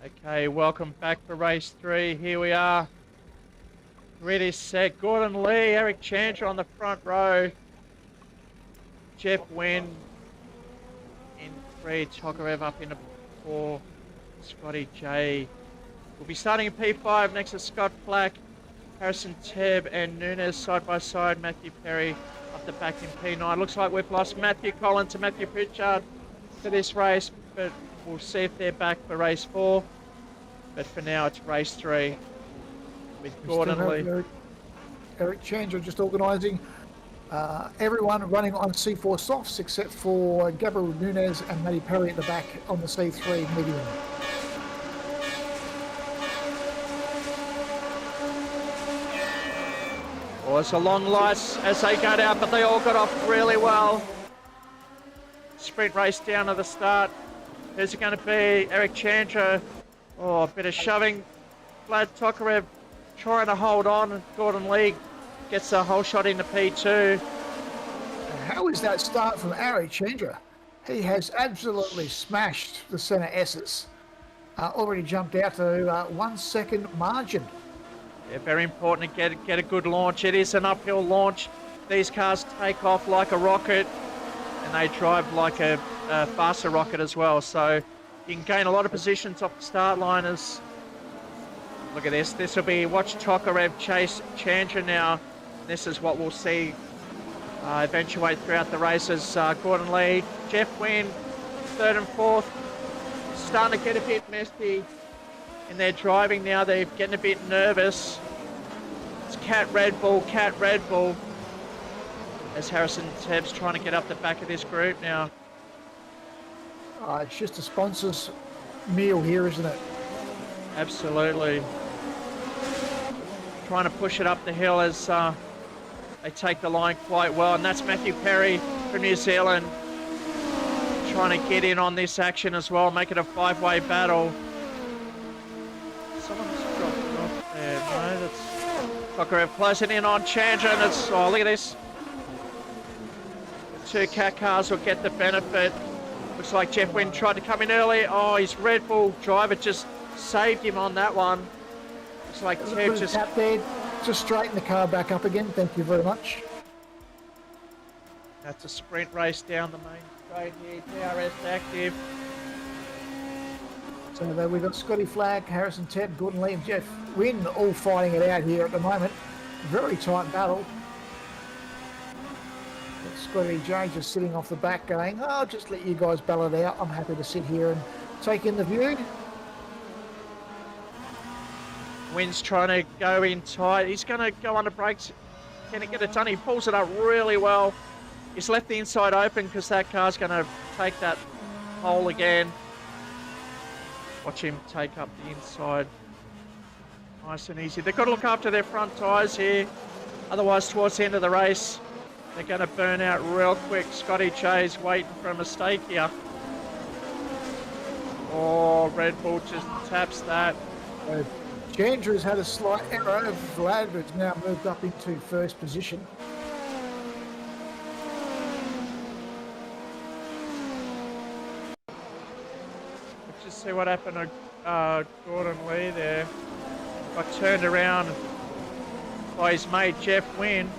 Okay, welcome back for race 3. Here we are. Ready, set. Gordon Lee, Eric Chandler on the front row. Jeff Wynn in 3. Tokarev up into 4. Scotty J will be starting in P5 next to Scott Flack. Harrison Tebb and Nunes side by side. Matthew Perry up the back in P9. Looks like we've lost Matthew Collins to Matthew Pritchard for this race, but we'll see if they're back for race 4. But for now, it's race 3 with Gordon Lee. Eric Chandler just organising everyone running on C4 softs except for Gabriel Nunes and Matty Perry at the back on the C3 medium. Oh, it's a long lights as they go down, but they all got off really well. Sprint race down to the start. Who's it going to be? Eric Chandler. Oh, a bit of shoving. Vlad Tokarev trying to hold on. Gordon Lee gets a whole shot into P2. How is that start from Eric Chandler? He has absolutely smashed the centre S's. Already jumped out to 1 second margin. Yeah, very important to get a good launch. It is an uphill launch. These cars take off like a rocket and they drive like a faster rocket as well. So you can gain a lot of positions off the start line. Look at this. This will be, watch Tokarev chase Chandler now. This is what we'll see eventuate throughout the races. Gordon Lee, Jeff Wynn, 3rd and 4th. Starting to get a bit messy in their driving now. They're getting a bit nervous. It's Cat Red Bull. As Harrison Tebb's trying to get up the back of this group now. It's just a sponsor's meal here, isn't it? Absolutely. Trying to push it up the hill as they take the line quite well. And that's Matthew Perry from New Zealand trying to get in on this action as well, make it a 5-way battle. Someone's dropped off there. No, that's Tokarev closing in on Chandler. And it's, oh, look at this. The 2 cat cars will get the benefit. Looks like Jeff Wynn tried to come in early. Oh, his Red Bull driver just saved him on that one. Looks like Tev just... Tap there. Just straighten the car back up again. Thank you very much. That's a sprint race down the main straight here. DRS active. So we've got Scotty Flack, Harrison Tebb, Gordon Lee and Jeff Wynn all fighting it out here at the moment. Very tight battle. Scotty J just sitting off the back going, oh, I'll just let you guys battle it out. I'm happy to sit here and take in the view. Wynn's trying to go in tight. He's going to go under brakes. Can he get it done? He pulls it up really well. He's left the inside open because that car's going to take that hole again. Watch him take up the inside. Nice and easy. They've got to look after their front tyres here. Otherwise, towards the end of the race, they're going to burn out real quick. Scotty J's waiting for a mistake here. Oh, Red Bull just taps that. Chandler has had a slight error. Vlad has now moved up into 1st position. Let's just see what happened to Gordon Lee there. Got turned around by his mate Jeff Wynn.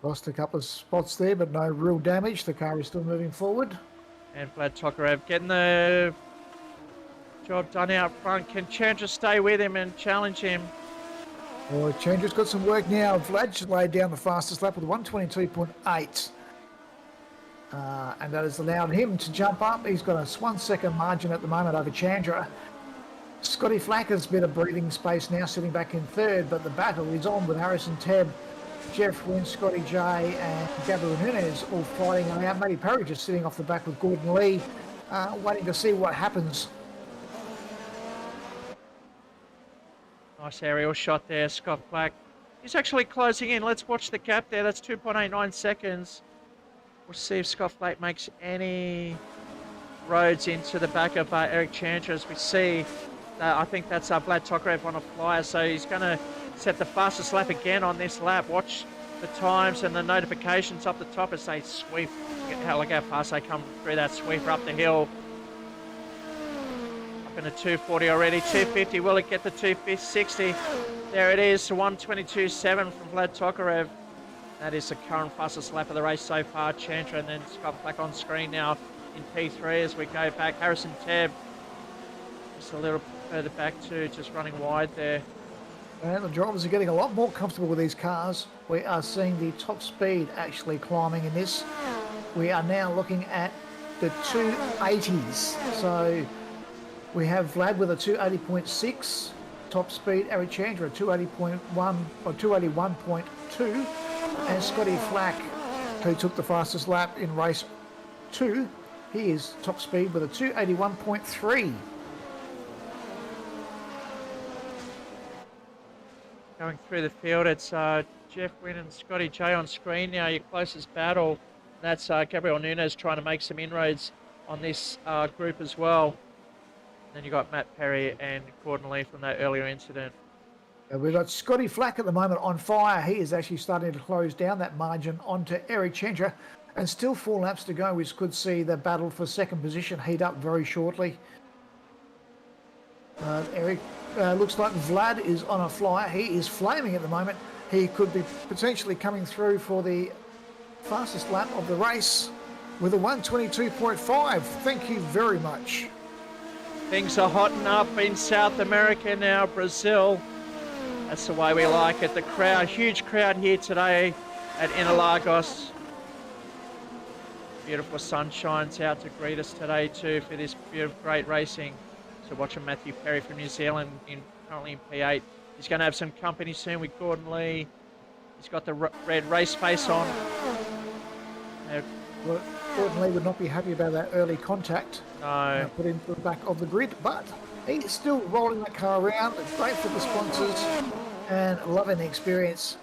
Lost a couple of spots there, but no real damage. The car is still moving forward. And Vlad Tokarev getting the job done out front. Can Chandler stay with him and challenge him? Well, Chandler's got some work now. Vlad just laid down the fastest lap with 122.8. And that has allowed him to jump up. He's got a 1 second margin at the moment over Chandler. Scotty Flack has a bit of breathing space now, sitting back in 3rd, but the battle is on with Harrison Tebb, Jeff Wynn, Scotty J and Gabriel Nunes all fighting around. Matty Perry just sitting off the back with Gordon Lee, waiting to see what happens. Nice aerial shot there, Scott Flack. He's actually closing in. Let's watch the gap there. That's 2.89 seconds. We'll see if Scott Flack makes any roads into the back of Eric Chandler. As we see, I think that's Vlad Tokarev on a flyer, so he's going to set the fastest lap again on this lap. Watch the times and the notifications up the top as they sweep. Look how fast they come through that sweeper up the hill. Up into 240 already, 250. Will it get the 260? There it is, 122.7 from Vlad Tokarev. That is the current fastest lap of the race so far. Chandra and then Scott Black on screen now in P3 as we go back. Harrison Tebb just a little further back too, just running wide there. And the drivers are getting a lot more comfortable with these cars. We are seeing the top speed actually climbing in this. We are now looking at the 280s. So we have Vlad with a 280.6 top speed, Eric Chandra a 280.1 or 281.2, and Scotty Flack, who took the fastest lap in race 2, he is top speed with a 281.3. Going through the field, it's Jeff Wynn and Scotty J on screen now, your closest battle. That's Gabriel Nunes trying to make some inroads on this group as well. Then you got Matt Perry and Gordon Lee from that earlier incident. We've got Scotty Flack at the moment on fire. He is actually starting to close down that margin onto Eric Chandra. And still 4 laps to go. We could see the battle for second position heat up very shortly. Eric, looks like Vlad is on a flyer. He is flaming at the moment. He could be potentially coming through for the fastest lap of the race with a 122.5. Thank you very much. Things are hotting up in South America now, Brazil. That's the way we like it. The crowd, huge crowd here today at Interlagos. Beautiful sunshine's out to greet us today too for this beautiful, great racing. So watching Matthew Perry from New Zealand currently in P8. He's going to have some company soon with Gordon Lee. He's got the red race face on. Well, Gordon Lee would not be happy about that early contact. No. Put into the back of the grid, but he's still rolling that car around. It's great for the sponsors and loving the experience.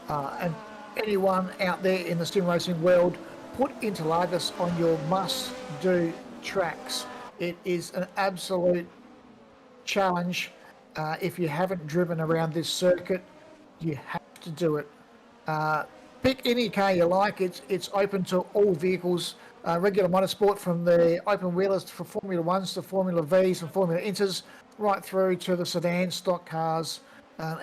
And anyone out there in the sim racing world, put Interlagos on your must-do tracks. It is an absolute challenge. If you haven't driven around this circuit, you have to do it. Pick any car you like. It's open to all vehicles. Regular motorsport, from the open wheelers for Formula 1s to Formula Vs and Formula Inters, right through to the sedans, stock cars,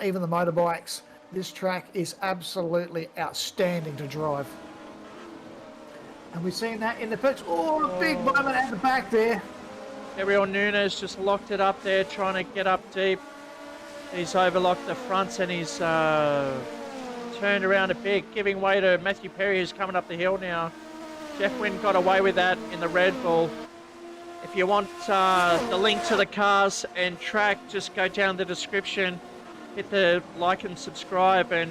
even the motorbikes. This track is absolutely outstanding to drive. And we've seen that in the pits. Oh, a big moment at the back there. Gabriel Nunes just locked it up there, trying to get up deep. He's overlocked the fronts and he's turned around a bit, giving way to Matthew Perry, who's coming up the hill now. Jeff Wynn got away with that in the Red Bull. If you want the link to the cars and track, just go down the description, hit the like and subscribe and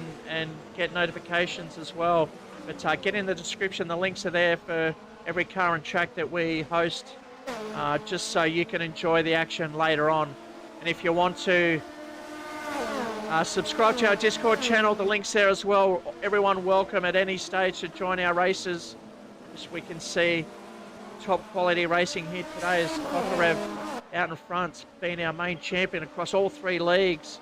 get notifications as well. But get in the description, the links are there for every car and track that we host, just so you can enjoy the action later on. And if you want to subscribe to our Discord channel, the link's there as well. Everyone welcome at any stage to join our races. Just we can see top quality racing here today as Tokarev out in front, being our main champion across all 3 leagues,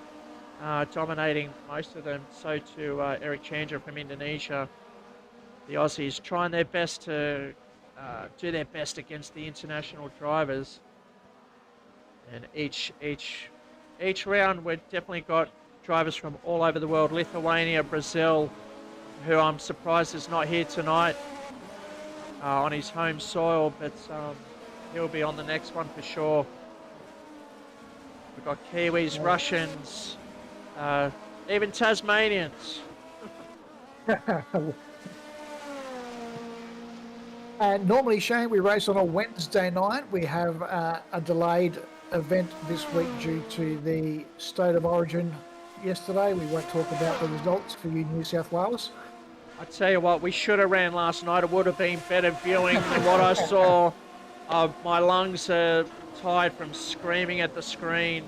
dominating most of them. So too Eric Chandra from Indonesia. The Aussies trying their best to do their best against the international drivers. And each round we've definitely got drivers from all over the world. Lithuania, Brazil, who I'm surprised is not here tonight on his home soil, but he'll be on the next one for sure. We've got Kiwis, Russians, even Tasmanians. And normally, Shane, we race on a Wednesday night. We have a delayed event this week due to the state of origin yesterday. We won't talk about the results for you New South Wales. I tell you what, we should have ran last night. It would have been better viewing than what I saw. My lungs are tired from screaming at the screen.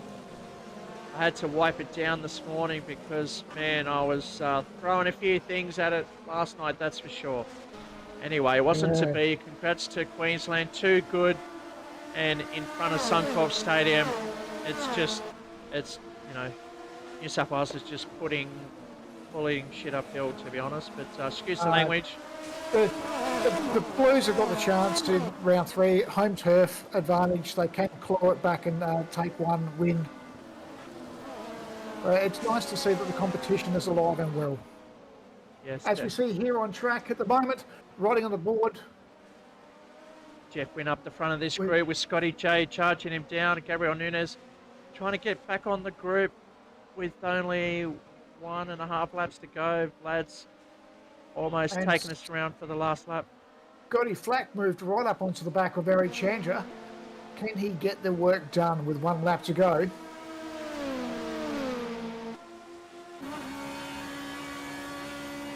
I had to wipe it down this morning because, man, I was throwing a few things at it last night, that's for sure. Anyway, it wasn't to be. Congrats to Queensland, 2 good, and in front of Suncorp Stadium. It's you know, New South Wales is just putting pulling shit uphill, to be honest, but excuse the Uh, language. The Blues have got the chance in round 3, home turf advantage. They can claw it back and take one win. It's nice to see that the competition is alive and well. Yes, As we see here on track at the moment, riding on the board, Jeff Wynn up the front of this group with Scotty J charging him down. Gabriel Nunes trying to get back on the group with only 1.5 laps to go. Vlad's almost And taking us around for the last lap. Scotty Flack moved right up onto the back of Eric Chandra. Can he get the work done with 1 lap to go?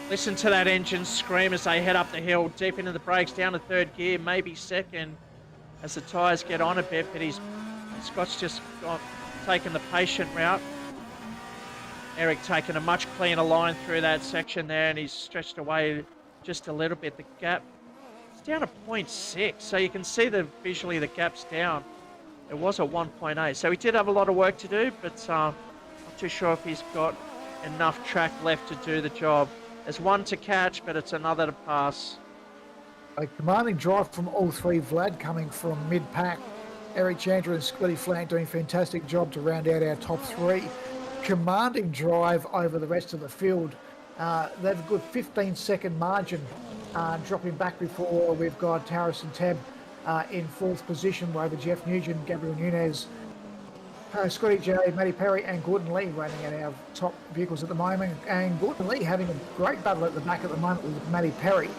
Listen to that engine scream as they head up the hill, deep into the brakes, down to 3rd gear, maybe 2nd, as the tyres get on a bit, but Scott's just taken the patient route. Eric taking a much cleaner line through that section there, and he's stretched away just a little bit. The gap, it's down to 0.6, so you can see visually the gap's down. It was a 1.8, so he did have a lot of work to do, but not too sure if he's got enough track left to do the job. There's one to catch, but it's another to pass. A commanding drive from all three. Vlad coming from mid-pack. Eric Chandra and Scotty Flank doing a fantastic job to round out our top 3. Commanding drive over the rest of the field. They have a good 15-second margin, dropping back before we've got Harrison Tebb in 4th position over Jeff Nugent, Gabriel Nunes, Scotty J, Matty Perry and Gordon Lee running at our top vehicles at the moment. And Gordon Lee having a great battle at the back at the moment with Matty Perry.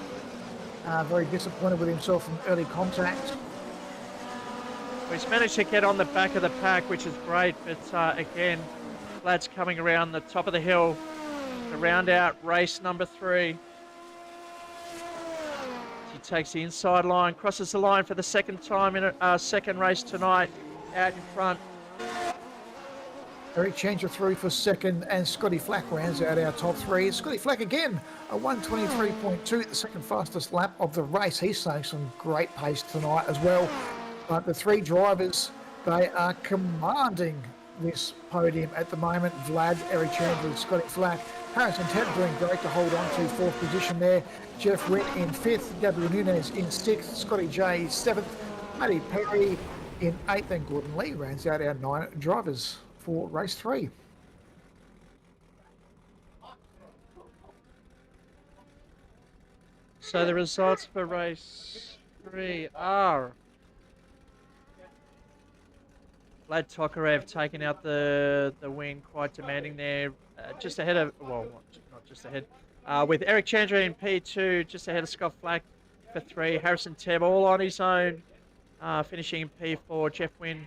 Very disappointed with himself from early contact. He's managed to get on the back of the pack, which is great, but again, Vlad's coming around the top of the hill to round out race number 3. He takes the inside line, crosses the line for the 2nd time in a second race tonight, out in front. Eric Chandra through for 2nd, and Scotty Flack rounds out our top 3. Scotty Flack again, a 1:23.2, the 2nd fastest lap of the race. He's showing some great pace tonight as well. But the 3 drivers, they are commanding this podium at the moment. Vlad, Eric Chandra and Scotty Flack. Harrison Tebb doing great to hold on to 4th position there. Jeff Witt in 5th, Gabriel Nunes in 6th, Scotty J 7th, Matty Perry in 8th, and Gordon Lee rounds out our 9 drivers for race 3. So the results for race 3 are Vlad Tokarev taking out the win, quite demanding there, just ahead of, well, not just ahead, with Eric Chandra in P2, just ahead of Scott Flack for 3. Harrison Tebb all on his own, finishing in P4. Jeff Wynn,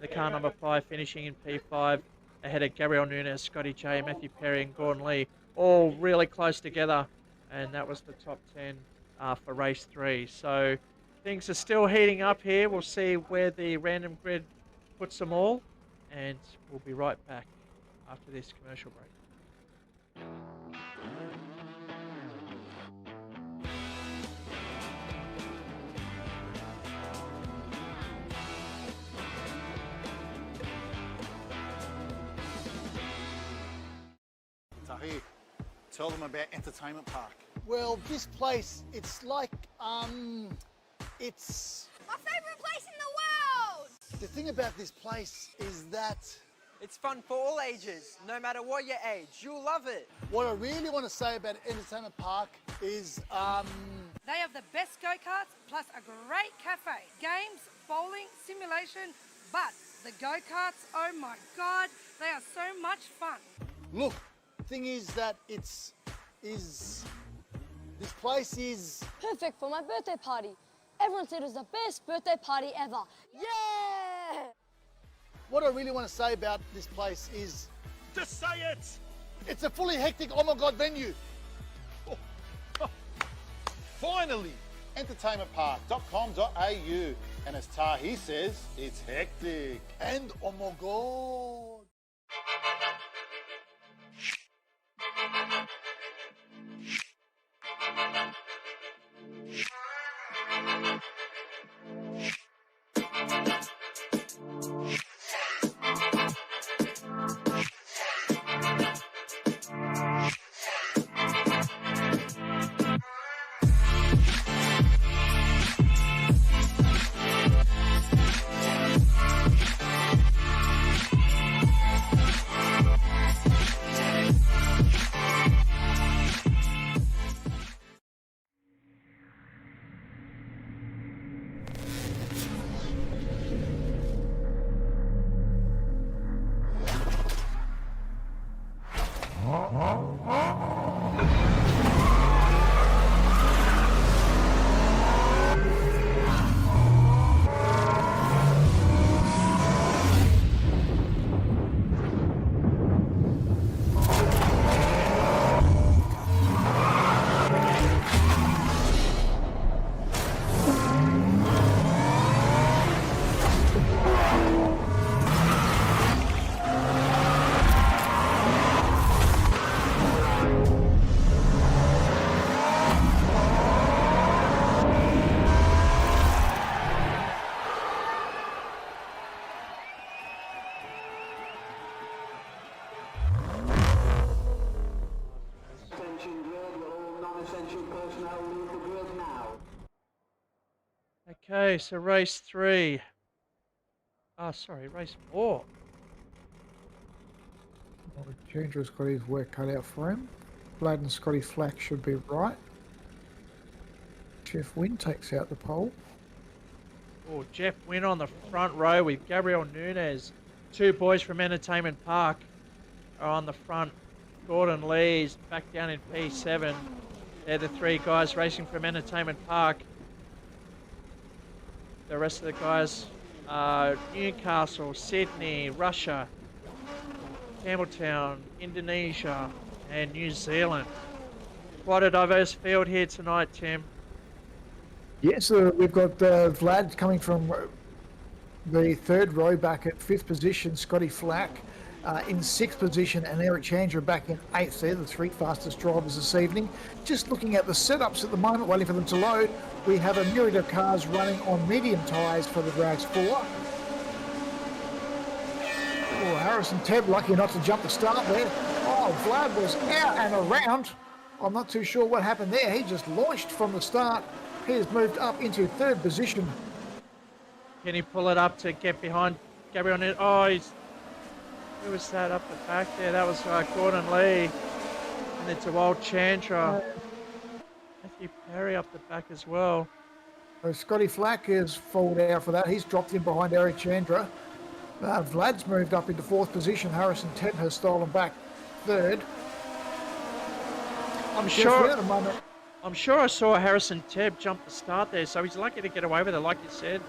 the car number 5, finishing in P5, ahead of Gabriel Nunes, Scotty J, Matthew Perry and Gordon Lee, all really close together, and that was the top 10 for race 3. So things are still heating up here. We'll see where the random grid puts them all, and we'll be right back after this commercial break. Tahi, tell them about Entertainment Park. Well, this place, it's like, it's... My favourite place in the world! The thing about this place is that It's fun for all ages, no matter what your age. You'll love it. what I really want to say about Entertainment Park is, They have the best go-karts plus a great cafe. Games, bowling, simulation, but the go-karts, oh my God, they are so much fun. look, thing is that this place is, Perfect for my birthday party. Everyone said it was the best birthday party ever. Yeah! what I really want to say about this place is, Just say it! it's a fully hectic, oh my God, venue. Finally, entertainmentpark.com.au. And as Tahi says, it's hectic. And oh my God. Attention grid, will all non-essential personnel leave the grid now? Okay, so race 3. Oh, sorry, race 4. Well, Chandra's got his work cut out for him. Vlad and Scotty Flack should be right. Jeff Wynn takes out the pole. Oh, Jeff Wynn on the front row with Gabriel Nunes. 2 boys from Entertainment Park are on the front. Gordon Lee's back down in P7. They're the 3 guys racing from Entertainment Park. The rest of the guys are Newcastle, Sydney, Russia, Campbelltown, Indonesia, and New Zealand. Quite a diverse field here tonight, Tim. Yes, we've got Vlad coming from the 3rd row back at 5th position, Scotty Flack in 6th position, and Eric Chandra back in 8th. They're the 3 fastest drivers this evening. Just looking at the setups at the moment, waiting for them to load, we have a myriad of cars running on medium tyres for the Drags 4. Oh, Harrison Tebb lucky not to jump the start there. Oh, Vlad was out and around. I'm not too sure what happened there. He just launched from the start. He has moved up into 3rd position. Can he pull it up to get behind Gabriel Nunes? Oh, who was that up the back there? That was Gordon Lee. And it's a wild Chandra. Matthew Perry up the back as well. So Scotty Flack has fallen out for that. He's dropped in behind Eric Chandra. Vlad's moved up into 4th position. Harrison Tebb has stolen back 3rd. I'm sure I saw Harrison Tebb jump the start there, so he's lucky to get away with it, like you said,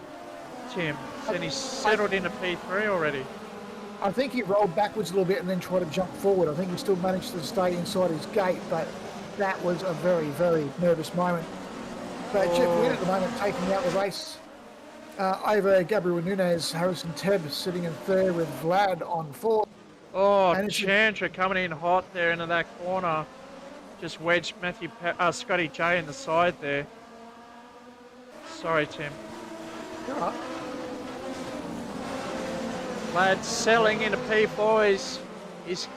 Tim. And he's settled into P3 already. I think he rolled backwards a little bit and then tried to jump forward. I think he still managed to stay inside his gate, but that was a very, very nervous moment. But Jeff Wynn at the moment taking out the race over Gabriel Nunes. Harrison Tebb sitting in 3rd with Vlad on 4th. Oh, and Chandra coming in hot there into that corner. Just wedged Scotty J in the side there. Sorry, Tim. Vlad selling into P4. He's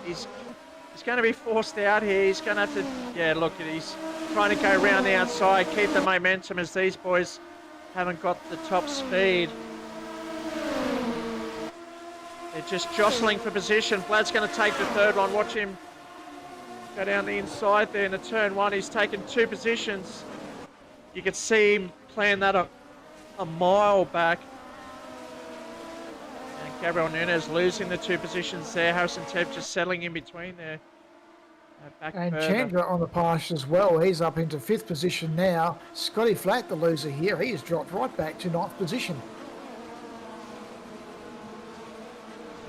going to be forced out here. He's going to have to... Yeah, look, he's trying to go around the outside, keep the momentum as these boys haven't got the top speed. They're just jostling for position. Vlad's going to take the 3rd one. Watch him go down the inside there into turn 1. He's taken 2 positions. You can see him playing that a mile back. And Gabriel Nunes losing the 2 positions there. Harrison Tebb just settling in between there. And Chandra on the pass as well. He's up into 5th position now. Scotty Flack, the loser here, he has dropped right back to 9th position.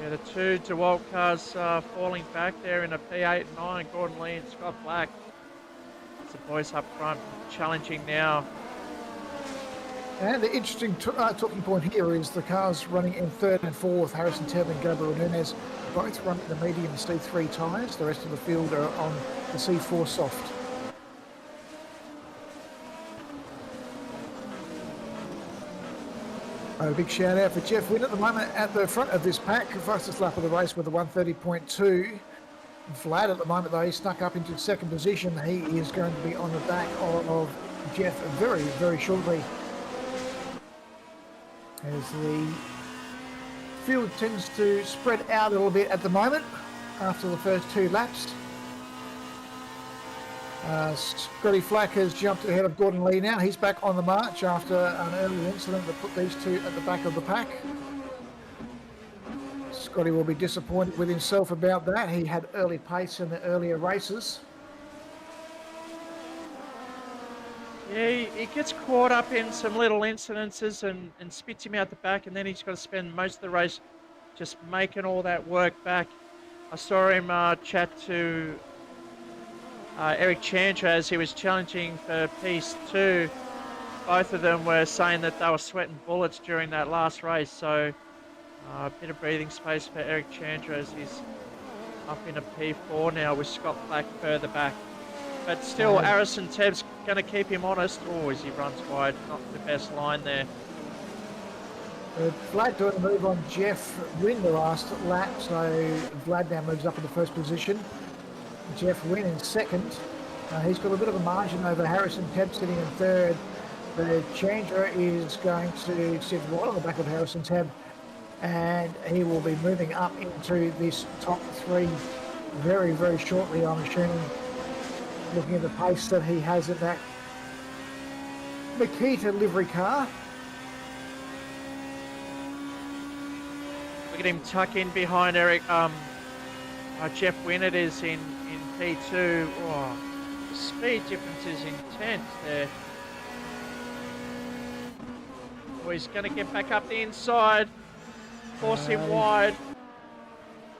Yeah, the 2 DeWalt cars falling back there in a P8 and 9. Gordon Lee and Scott Black. It's the boys up front challenging now. And the interesting talking point here is the cars running in 3rd and 4th. Harrison Tebb and Gabriel Nunes both running the medium C3 tyres. The rest of the field are on the C4 soft. A big shout out for Jeff Wynn at the moment at the front of this pack. Fastest lap of the race with a 1:30.2. Vlad at the moment though, he snuck up into 2nd position. He is going to be on the back of Jeff very, very shortly. As the field tends to spread out a little bit at the moment after the first 2 laps. Scotty Flack has jumped ahead of Gordon Lee now. He's back on the march after an early incident that put these 2 at the back of the pack. Scotty will be disappointed with himself about that. He had early pace in the earlier races. Yeah, he gets caught up in some little incidences and spits him out the back, and then he's got to spend most of the race just making all that work back. I saw him chat to Eric Chandra as he was challenging for Piece 2. Both of them were saying that they were sweating bullets during that last race, so a bit of breathing space for Eric Chandra as he's up in a P4 now with Scott Black further back. But still, Harrison Tebb's going to keep him honest. Oh, as he runs wide, not the best line there. Vlad doing a move on Jeff Wynn the last lap, so Vlad now moves up in the 1st position. Jeff Wynn in 2nd. He's got a bit of a margin over Harrison Tebb sitting in third. The Chandra is going to sit right on the back of Harrison Tebb, and he will be moving up into this top three very, very shortly, I'm assuming, looking at the pace that he has at that Makita livery car. Look at him tuck in behind Jeff Wynn. It is in P2. Oh, the speed difference is intense there. Oh, he's going to get back up the inside. Force him wide.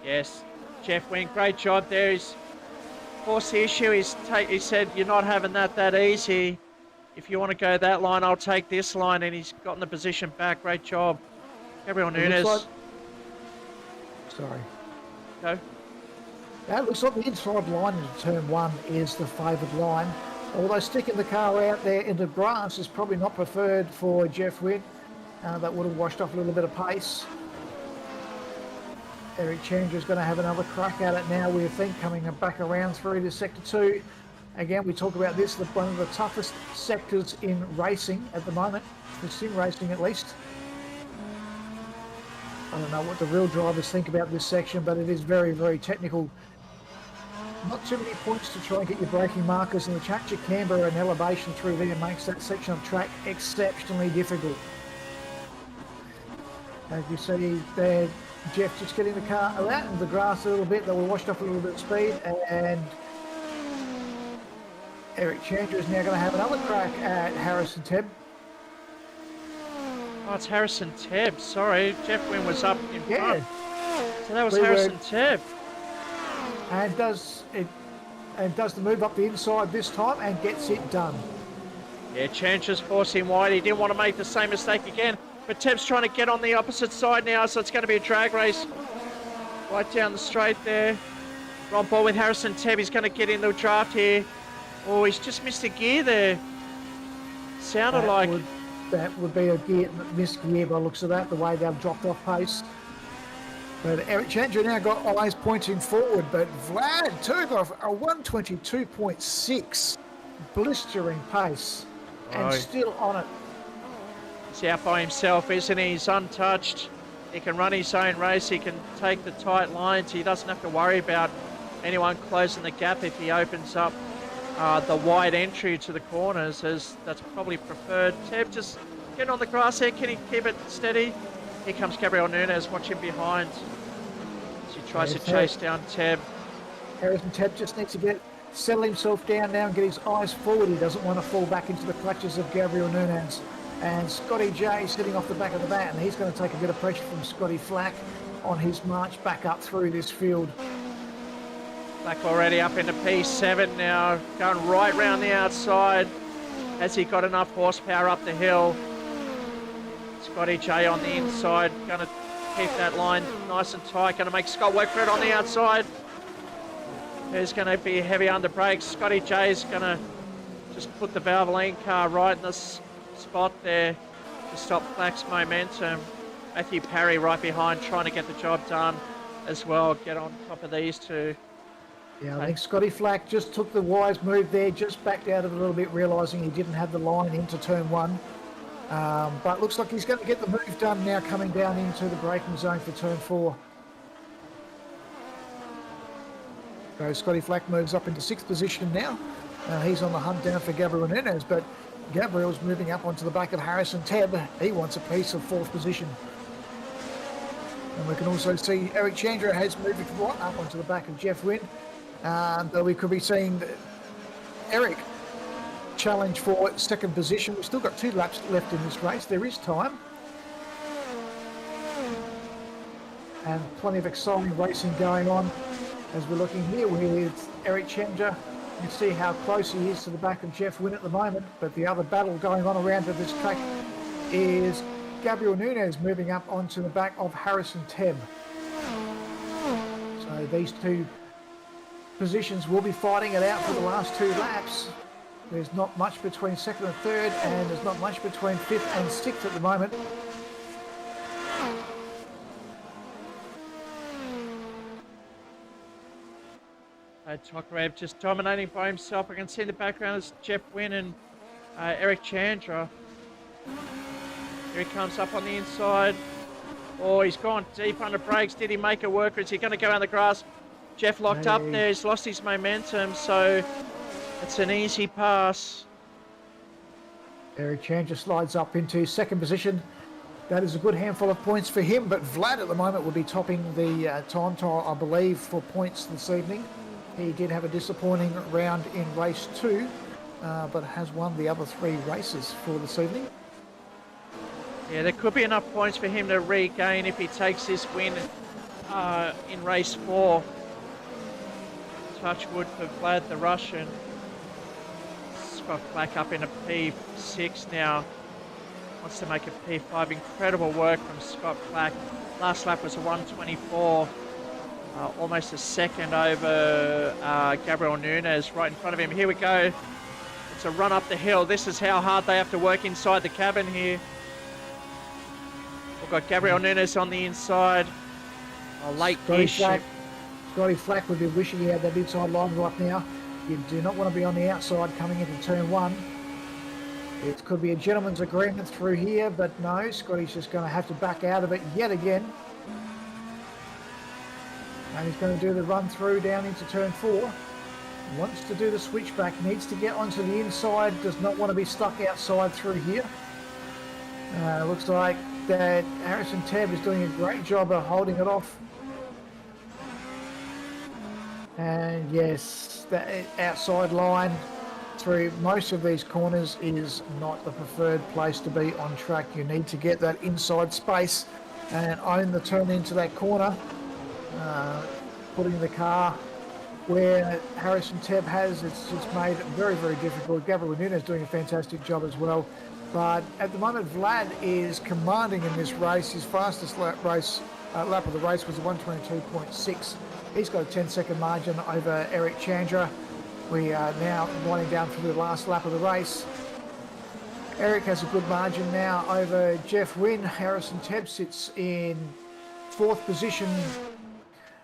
Yes, Jeff Wynn, great job there. He's forced the issue. He said, you're not having that easy. If you want to go that line, I'll take this line. And he's gotten the position back. Great job. Gabriel Nunes. Sorry. Go. That looks like the inside line into turn one is the favoured line. Although sticking the car out there into grass is probably not preferred for Jeff Wynn. That would have washed off a little bit of pace. Eric Chandra is going to have another crack at it now, we think, coming back around through to Sector 2. Again, we talk about this, one of the toughest sectors in racing at the moment, for sim racing at least. I don't know what the real drivers think about this section, but it is very, very technical. Not too many points to try and get your braking markers, and the change of camber and elevation through there makes that section of track exceptionally difficult. As you see there, Jeff just getting the car out in the grass a little bit, that will washed off a little bit of speed, and Eric Chandra is now going to have another crack at Harrison Tebb. Oh, it's Harrison Tebb. Sorry, Jeff Wynn was up in front. So that was Harrison Tebb. And does the move up the inside this time and gets it done. Yeah, Chandra's forcing wide. He didn't want to make the same mistake again. But Tebb's trying to get on the opposite side now, so it's going to be a drag race right down the straight there. Ron Ball with Harrison Tebb. He's going to get in the draft here. Oh, he's just missed a gear there. Sounded like... That would be a missed gear by the looks of that, the way they've dropped off pace. But Eric Chandra now got eyes pointing forward, but Vlad too got a 122.6 blistering pace and still on it. He's out by himself, isn't he? He's untouched. He can run his own race. He can take the tight lines. He doesn't have to worry about anyone closing the gap if he opens up the wide entry to the corners, as that's probably preferred. Tebb just getting on the grass here. Can he keep it steady? Here comes Gabriel Nunes. Watch him behind. As he tries to chase down Tebb. Harrison Tebb just needs to settle himself down now and get his eyes forward. He doesn't want to fall back into the clutches of Gabriel Nunes. And Scotty J sitting off the back of the bat, and he's going to take a bit of pressure from Scotty Flack on his march back up through this field. Flack already up into P7 now, going right round the outside. Has he got enough horsepower up the hill? Scotty J on the inside, going to keep that line nice and tight, going to make Scott work for it on the outside. There's going to be heavy under brakes. Scotty J is going to just put the Valvoline car right in this spot there to stop Flack's momentum. Matthew Parry right behind, trying to get the job done as well, get on top of these two. Yeah, I think Scotty Flack just took the wise move there, just backed out of it a little bit, realising he didn't have the line into turn one. But looks like he's going to get the move done now, coming down into the braking zone for turn four. So Scotty Flack moves up into sixth position now. He's on the hunt down for Gabriel Nunes, but Gabriel's moving up onto the back of Harrison Tebb. He wants a piece of fourth position. And we can also see Eric Chandra has moved right up onto the back of Jeff Wynn. But we could be seeing Eric challenge for second position. We've still got 2 laps left in this race. There is time. And plenty of exciting racing going on as we're looking here with Eric Chandra. You can see how close he is to the back of Jeff Wynn at the moment. But the other battle going on around this track is Gabriel Nunes moving up onto the back of Harrison Tebb. So these two positions will be fighting it out for the last 2 laps. There's not much between second and third, and there's not much between fifth and sixth at the moment. Tokarev just dominating by himself. I can see in the background is Jeff Wynn and Eric Chandra. Here he comes up on the inside. Oh, he's gone deep under brakes. Did he make it work, or is he going to go around the grass? Jeff locked up there. He's lost his momentum, so it's an easy pass. Eric Chandra slides up into second position. That is a good handful of points for him, but Vlad at the moment will be topping the time trial, I believe, for points this evening. He did have a disappointing round in race 2, but has won the other 3 races for this evening. Yeah, there could be enough points for him to regain if he takes this win in race 4. Touch wood for Vlad the Russian. Scott Black up in a P6 now. Wants to make a P5. Incredible work from Scott Black. Last lap was a 1:24. Almost a second over Gabriel Nunes right in front of him. Here we go. It's a run up the hill. This is how hard they have to work inside the cabin here. We've got Gabriel Nunes on the inside. A late Scotty Flack would be wishing he had that inside line right now. You do not want to be on the outside coming into turn 1. It could be a gentleman's agreement through here, but no, Scotty's just going to have to back out of it yet again. And he's going to do the run through down into turn 4. Wants to do the switchback, needs to get onto the inside, does not want to be stuck outside through here. Looks like that Harrison Tebb is doing a great job of holding it off. And yes, the outside line through most of these corners is not the preferred place to be on track. You need to get that inside space and own the turn into that corner, putting the car where Harrison Tebb has. It's just made it very, very difficult. Gabriel Nunes doing a fantastic job as well. But at the moment, Vlad is commanding in this race. His fastest lap of the race was 1:22.6. He's got a 10-second margin over Eric Chandra. We are now winding down through the last lap of the race. Eric has a good margin now over Jeff Wynn. Harrison Tebb sits in 4th position,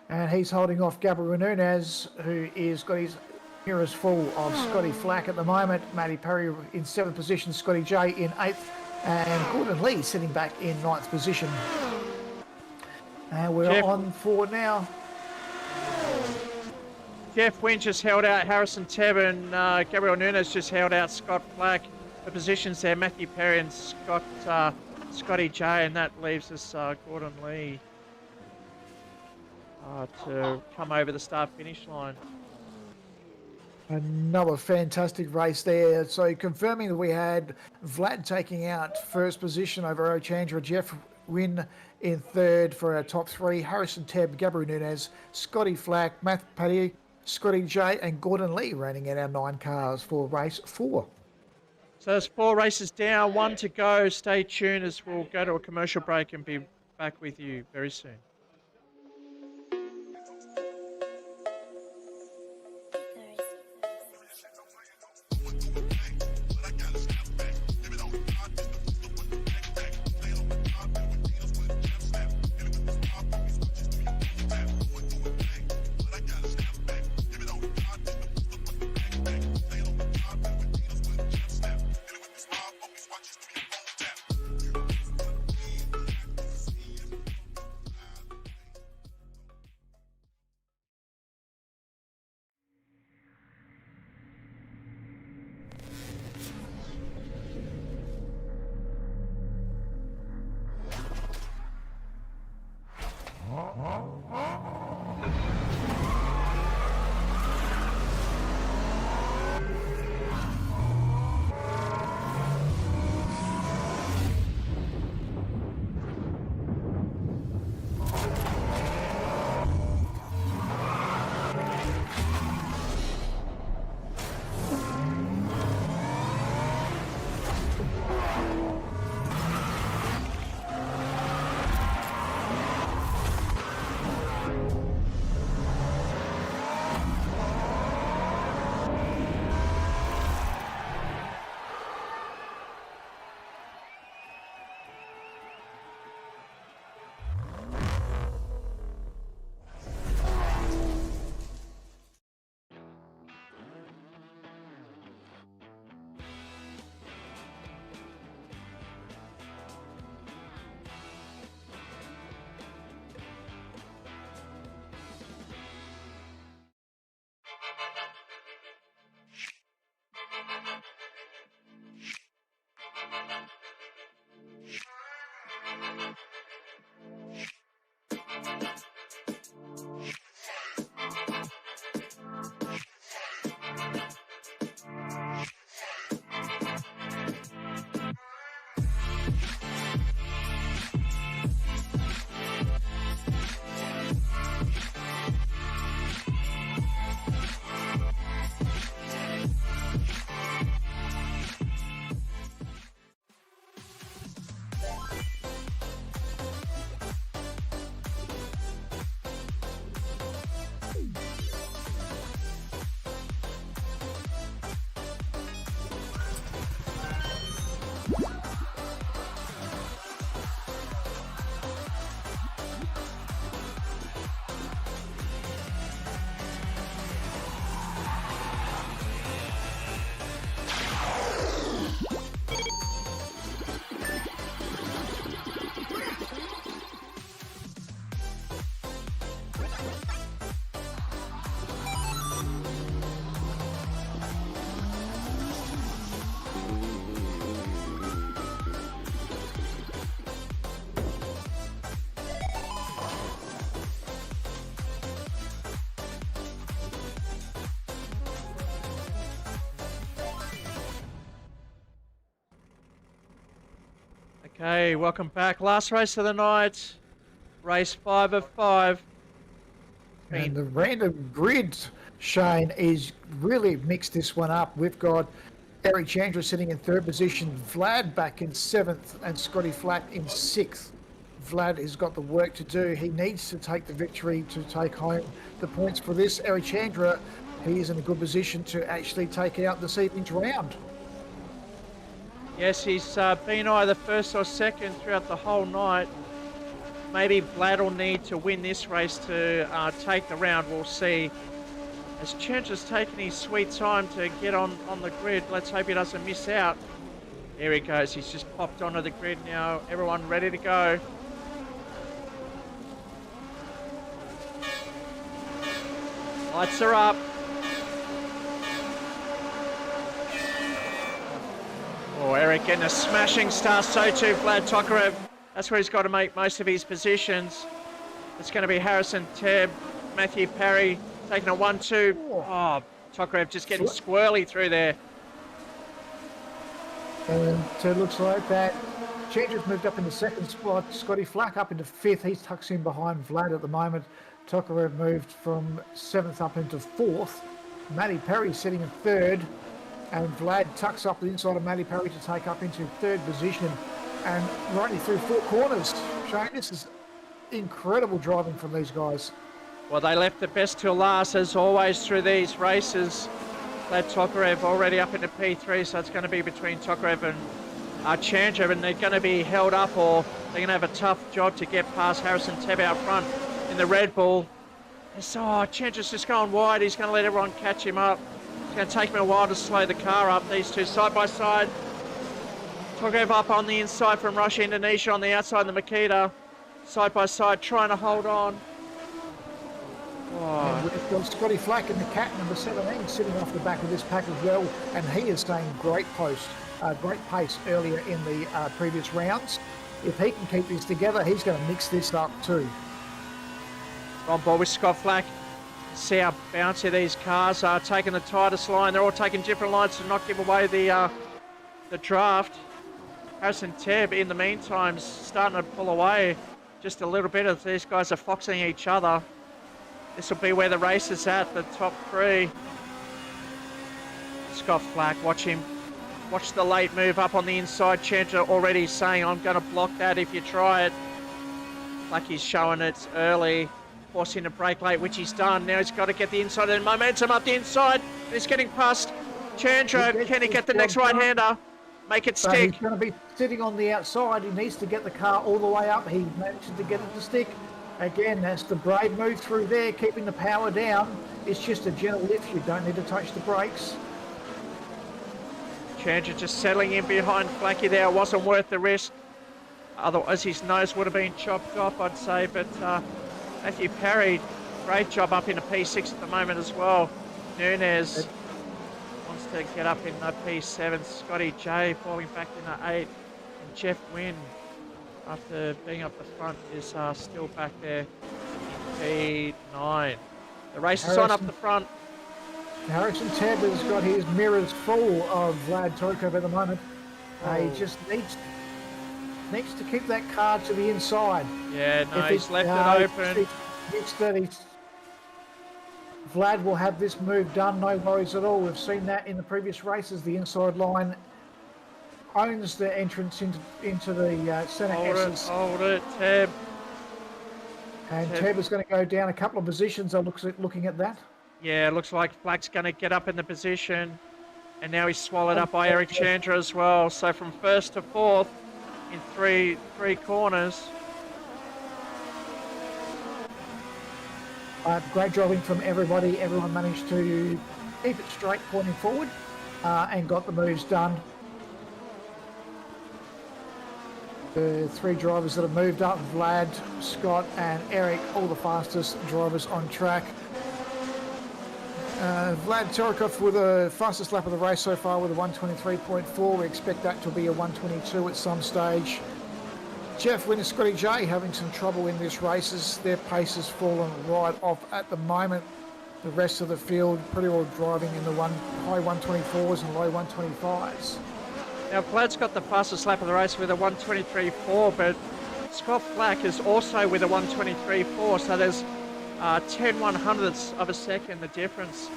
and he's holding off Gabriel Nunes, who is got his mirrors full of Scotty Flack at the moment. Matty Perry in 7th position, Scotty J in 8th, and Gordon Lee sitting back in 9th position. And we're on forward now. Jeff Wynn just held out Harrison Tebb, and Gabriel Nunes just held out Scott Black. The positions there, Matthew Perry and Scotty J, and that leaves us Gordon Lee to come over the start-finish line. Another fantastic race there. So confirming that we had Vlad taking out 1st position over Chandra, Jeff Wynn in 3rd for our top 3, Harrison Tebb, Gabriel Nunes, Scotty Flack, Matthew Perry, Scotty J and Gordon Lee running out our 9 cars for race 4. So there's 4 races down, 1 to go. Stay tuned as we'll go to a commercial break and be back with you very soon. Okay, welcome back. Last race of the night. Race 5 of 5. And the random grid, Shane, is really mixed this one up. We've got Eric Chandra sitting in 3rd position, Vlad back in 7th, and Scotty Flack in 6th. Vlad has got the work to do. He needs to take the victory to take home the points for this. Eric Chandra, he is in a good position to actually take out this evening's round. Yes, he's been either first or second throughout the whole night. Maybe Vlad will need to win this race to take the round. We'll see. As Chandra's taking his sweet time to get on the grid, let's hope he doesn't miss out. There he goes. He's just popped onto the grid now. Everyone ready to go. Lights are up. Oh, Eric getting a smashing start. So too Vlad Tokarev. That's where he's got to make most of his positions. It's going to be Harrison Tebb, Matthew Parry taking a 1-2. Oh, Tokarev just getting squirrely through there. And so it looks like that Chandra's moved up in the 2nd spot. Scotty Flack up into 5th. He's tucks in behind Vlad at the moment. Tokarev moved from 7th up into 4th. Matty Parry sitting in 3rd. And Vlad tucks up the inside of Matty Parry to take up into 3rd position. And running through 4 corners. Shane, this is incredible driving from these guys. Well, they left the best till last, as always, through these races. Vlad Tokarev already up into P3, so it's going to be between Tokarev and Chandra, and they're going to be held up, or they're going to have a tough job to get past Harrison Tebb out front in the Red Bull. So Chandra's just going wide. He's going to let everyone catch him up. It's going to take him a while to slow the car up. These two side by side. Tokarev up on the inside from Russia, Indonesia on the outside of the Makita. Side by side, trying to hold on. Oh. And we've got Scotty Flack in the cat number 17 sitting off the back of this pack as well, and he is staying great pace earlier in the previous rounds. If he can keep this together, he's going to mix this up too. On board with Scott Flack. See how bouncy these cars are, taking the tightest line. They're all taking different lines to not give away the draft. Harrison Tebb, in the meantime, starting to pull away just a little bit as these guys are foxing each other. This will be where the race is at, the top 3. Scott Flack, watch the late move up on the inside. Chandra already saying, I'm going to block that if you try it. Flackie's showing it early, forcing to brake late, which he's done. Now he's got to get the inside and momentum up the inside. He's getting past Chandra. Can he get the next right-hander? Make it stick. He's going to be sitting on the outside. He needs to get the car all the way up. He managed to get it to stick. Again, that's the brave move through there, keeping the power down. It's just a gentle lift. You don't need to touch the brakes. Chandra just settling in behind Flackie there. It wasn't worth the risk. Otherwise, his nose would have been chopped off, I'd say. But Matthew Parry, great job up in a P6 at the moment as well. Nunez wants to get up in the P7. Scotty J falling back in the 8. And Jeff Wynn, after being up the front, is still back there in P9. The race is on up the front. Harrison Tebb has got his mirrors full of Vlad Tokarev at the moment. He just needs to keep that car to the inside. Yeah, no, he's left it open. Vlad will have this move done, no worries at all. We've seen that in the previous races. The inside line owns the entrance into the centre S's. Hold it, Tebb. And Tebb is going to go down a couple of positions. I'm looking at that. Yeah, it looks like Flack's going to get up in the position. And now he's swallowed up by Eric Chandra as well. So from 1st to 4th in three corners. Great driving from everybody. Everyone managed to keep it straight pointing forward and got the moves done. The 3 drivers that have moved up, Vlad, Scott and Eric, all the fastest drivers on track. Vlad Tokarev with the fastest lap of the race so far with a 1:23.4. We expect that to be a 1:22 at some stage. Jeff Wynn and Scotty J having some trouble in this races. Their pace has fallen right off at the moment. The rest of the field pretty well driving in the high 124s and low 125s. Now, Vlad's got the fastest lap of the race with a 1:23.4, but Scott Black is also with a 1:23.4, so there's 10/100ths of a second the difference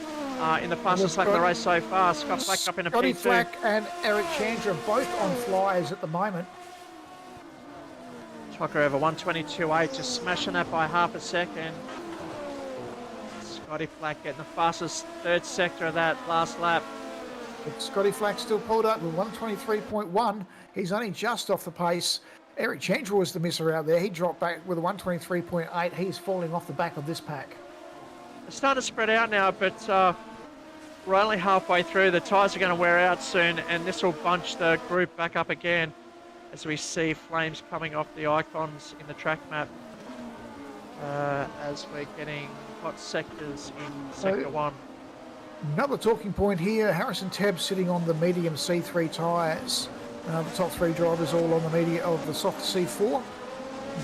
in the fastest lap of the race so far. Scott Black up in a Scotty P2. Flack and Eric Chandra both on flyers at the moment. Tucker over 1:22.8, just smashing that by half a second. Scotty Flack getting the fastest third sector of that last lap. But Scotty Flack still pulled up with 1:23.1. He's only just off the pace. Eric Chandra was the misser out there. He dropped back with a 1:23.8. He's falling off the back of this pack. It's starting to spread out now, but we're only halfway through. The tyres are going to wear out soon, and this will bunch the group back up again as we see flames coming off the icons in the track map as we're getting hot sectors in Sector 1. Another talking point here, Harrison Tebb sitting on the medium C3 tyres. The top three drivers all on the medium of the soft C4.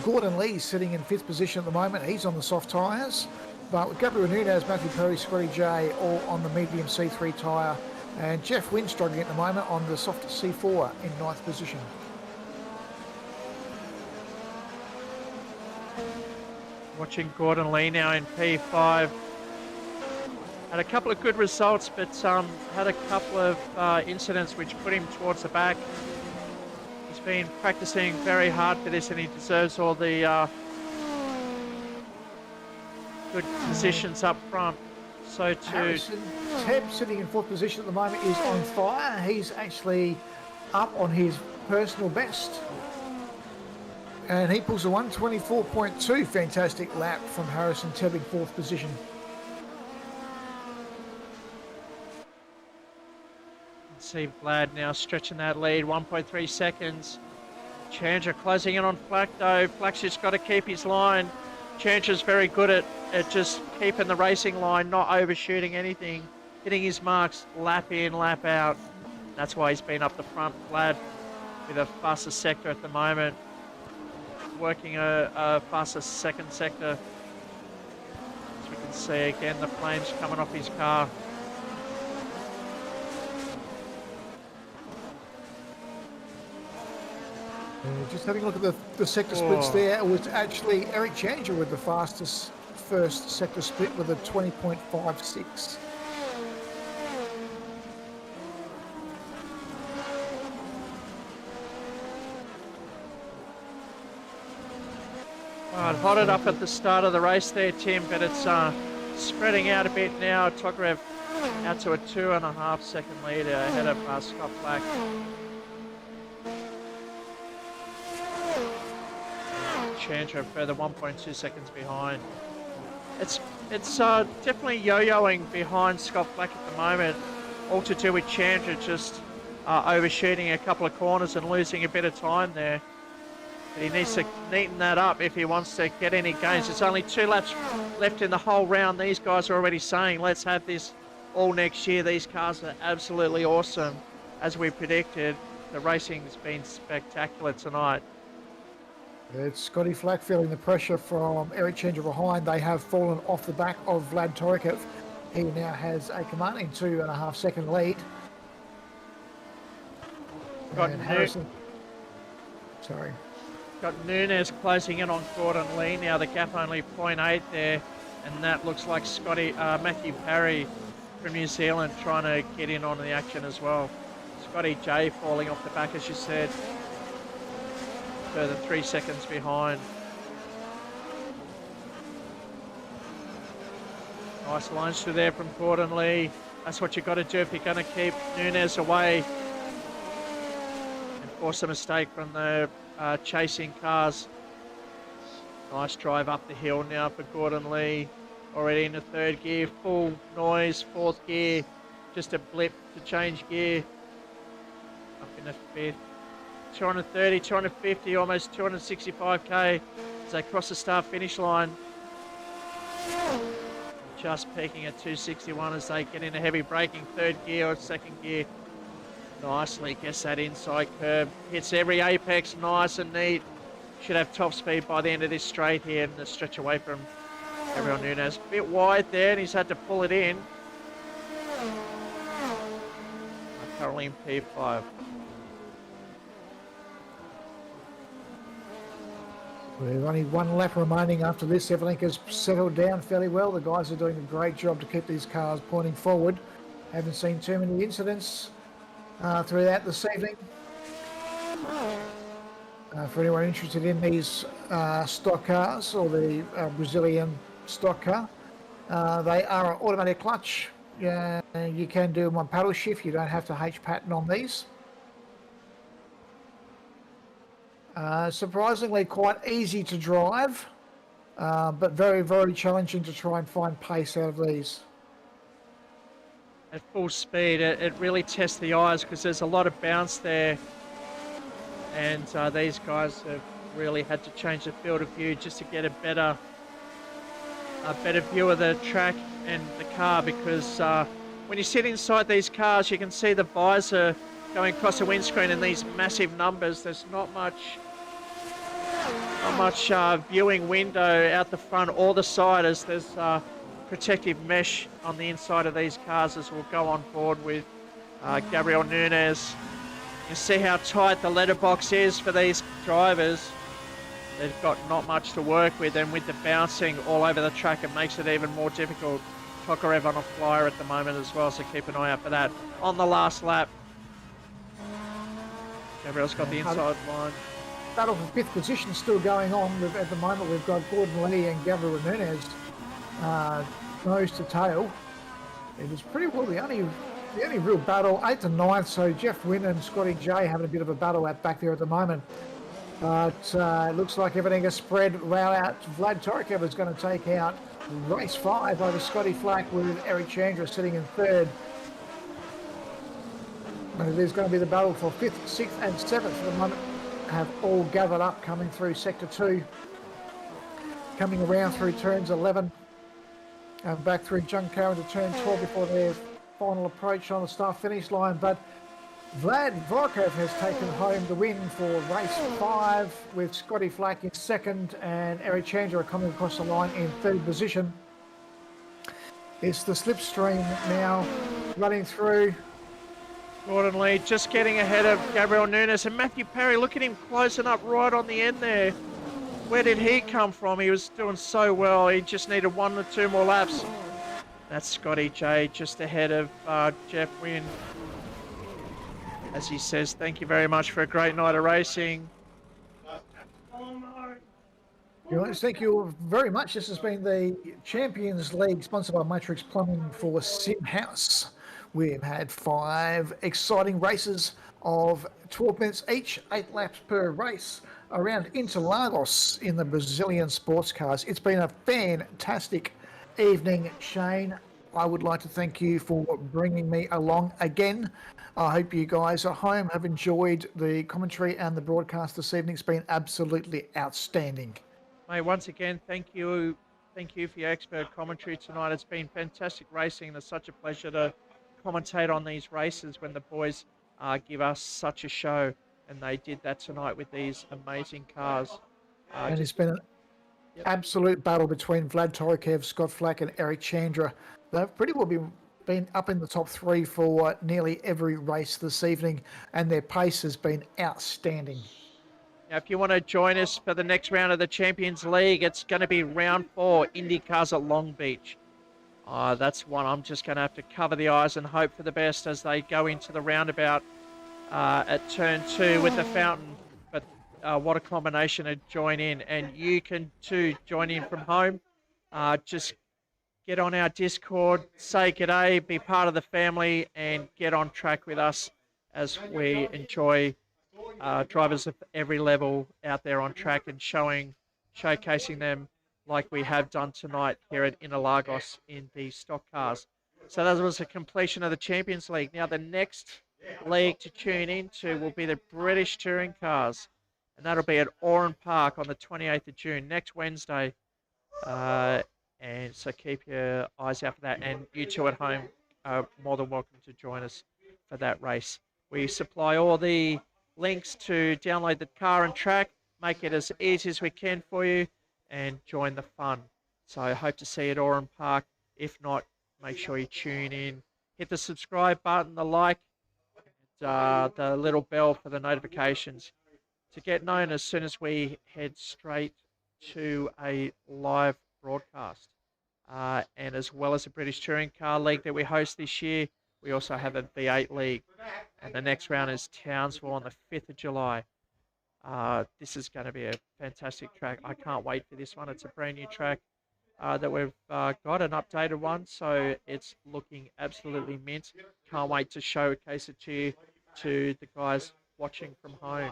Gordon Lee sitting in 5th position at the moment. He's on the soft tyres. But with Gabriel Nunez, Matthew Perry, Scotty J all on the medium C3 tyre. And Jeff Wynn struggling at the moment on the soft C4 in 9th position. Watching Gordon Lee now in P5. Had a couple of good results, but had a couple of incidents which put him towards the back. He's been practicing very hard for this, and he deserves all the good positions up front. So too. Harrison Tebb sitting in 4th position at the moment is on fire. He's actually up on his personal best. And he pulls a 1:24.2. Fantastic lap from Harrison Tebb in 4th position. See Vlad now stretching that lead, 1.3 seconds. Chandra closing in on Flack though. Flack's just got to keep his line. Chandra's very good at just keeping the racing line, not overshooting anything, hitting his marks lap in, lap out. That's why he's been up the front. Vlad with a faster sector at the moment. Working a faster second sector. As we can see again, the flames coming off his car. Just having a look at the sector splits there, it was actually Eric Chandra with the fastest first sector split with a 20.56. It hotted up at the start of the race there, Tim, but it's spreading out a bit now. Tokarev out to a 2.5 second leader ahead of Scott Black. Chandra further 1.2 seconds behind. It's definitely yo-yoing behind Scott Black at the moment. All to do with Chandra just overshooting a couple of corners and losing a bit of time there. But he needs to neaten that up if he wants to get any gains. There's only 2 laps left in the whole round. These guys are already saying, let's have this all next year. These cars are absolutely awesome. As we predicted, the racing's been spectacular tonight. It's Scotty Flack feeling the pressure from Eric Chandra behind. They have fallen off the back of Vlad Torikev. He now has a commanding 2.5 second lead. Got Nunez closing in on Gordon Lee now. The gap only 0.8 there, and that looks like Matthew Parry from New Zealand trying to get in on the action as well. Scotty J falling off the back, as you said. Further 3 seconds behind. Nice lines through there from Gordon Lee. That's what you've got to do if you're going to keep Nunez away and force a mistake from the chasing cars. Nice drive up the hill now for Gordon Lee. Already in the 3rd gear, full noise, 4th gear. Just a blip to change gear. Up in the 5th. 230, 250, almost 265k as they cross the start-finish line. Just peaking at 261 as they get into heavy braking, 3rd gear or 2nd gear. Nicely gets that inside curb, hits every apex nice and neat. Should have top speed by the end of this straight here and the stretch away from Gabriel Nunez. A bit wide there and he's had to pull it in. Currently in P5. With only one lap remaining after this, everything has settled down fairly well. The guys are doing a great job to keep these cars pointing forward. Haven't seen too many incidents throughout this evening. For anyone interested in these stock cars or the Brazilian stock car, they are an automatic clutch. You can do them on paddle shift. You don't have to H pattern on these. Surprisingly quite easy to drive, but very, very challenging to try and find pace out of these. At full speed, it really tests the eyes because there's a lot of bounce there. And these guys have really had to change the field of view just to get a better view of the track and the car, because when you sit inside these cars, you can see the visor going across the windscreen in these massive numbers. There's not much viewing window out the front or the side, as there's protective mesh on the inside of these cars, as we'll go on board with Gabriel Nunes. You see how tight the letterbox is for these drivers. They've got not much to work with, and with the bouncing all over the track, it makes it even more difficult. Tokarev on a flyer at the moment as well, so keep an eye out for that. On the last lap, Gabriel's got the inside line. Battle for fifth position still going on. At the moment, we've got Gordon Lee and Gabriel Nunez nose to tail. It was pretty well the only real battle, 8th and 9th, so Jeff Wynn and Scotty J having a bit of a battle back there at the moment. But it looks like everything is spread well out. Vlad Torikev is going to take out race 5 over Scotty Flack, with Eric Chandra sitting in 3rd. And there's going to be the battle for 5th, 6th and 7th for the moment. Have all gathered up coming through Sector 2. Coming around through turns 11 and back through Junker into turn 12 before their final approach on the start-finish line. But Vlad Vorkov has taken home the win for race 5, with Scotty Flack in 2nd and Eric Chandra coming across the line in 3rd position. It's the slipstream now running through. Gordon Lee just getting ahead of Gabriel Nunes, and Matthew Perry, look at him closing up right on the end there. Where did he come from? He was doing so well. He just needed 1 or 2 more laps. That's Scotty J just ahead of Jeff Wynn. As he says, thank you very much for a great night of racing. Thank you very much. This has been the Champions League, sponsored by Matrixx Plumbing for SimHaus. We've had 5 exciting races of 12 minutes each, 8 laps per race around Interlagos in the Brazilian sports cars. It's been a fantastic evening, Shane. I would like to thank you for bringing me along again. I hope you guys at home have enjoyed the commentary and the broadcast this evening. It's been absolutely outstanding. Mate, once again, thank you for your expert commentary tonight. It's been fantastic racing, and it's such a pleasure to commentate on these races when the boys give us such a show, and they did that tonight with these amazing cars. And it's been an absolute battle between Vlad Torikev, Scott Flack and Eric Chandra. They've pretty well been up in the top 3 for nearly every race this evening, and their pace has been outstanding. Now, if you want to join us for the next round of the Champions League, it's going to be round 4, IndyCars at Long Beach. That's one I'm just going to have to cover the eyes and hope for the best as they go into the roundabout at turn 2 with the fountain. But what a combination to join in. And you can too join in from home. Just get on our Discord, say g'day, be part of the family, and get on track with us as we enjoy drivers of every level out there on track and showcasing them like we have done tonight here at Interlagos in the stock cars. So that was a completion of the Champions League. Now the next league to tune into will be the British Touring Cars, and that'll be at Oran Park on the 28th of June, next Wednesday. And so keep your eyes out for that, and you two at home are more than welcome to join us for that race. We supply all the links to download the car and track, make it as easy as we can for you, and join the fun. So I hope to see you at Oran Park. If not, make sure you tune in. Hit the subscribe button, the like, and the little bell for the notifications to get known as soon as we head straight to a live broadcast. And as well as the British Touring Car League that we host this year, we also have a V8 League. And the next round is Townsville on the 5th of July. This is going to be a fantastic track. I can't wait for this one. It's a brand new track that we've got, an updated one. So it's looking absolutely mint. Can't wait to showcase it to the guys watching from home.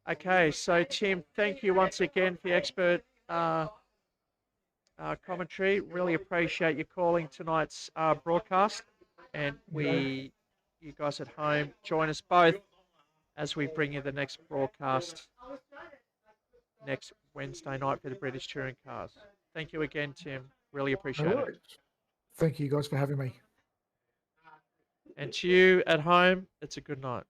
Okay, so Tim, thank you once again for the expert commentary. Really appreciate you calling tonight's broadcast. And you guys at home, join us both as we bring you the next broadcast next Wednesday night for the British Touring Cars. Thank you again, Tim. Really appreciate it. Thank you guys for having me. And to you at home, it's a good night.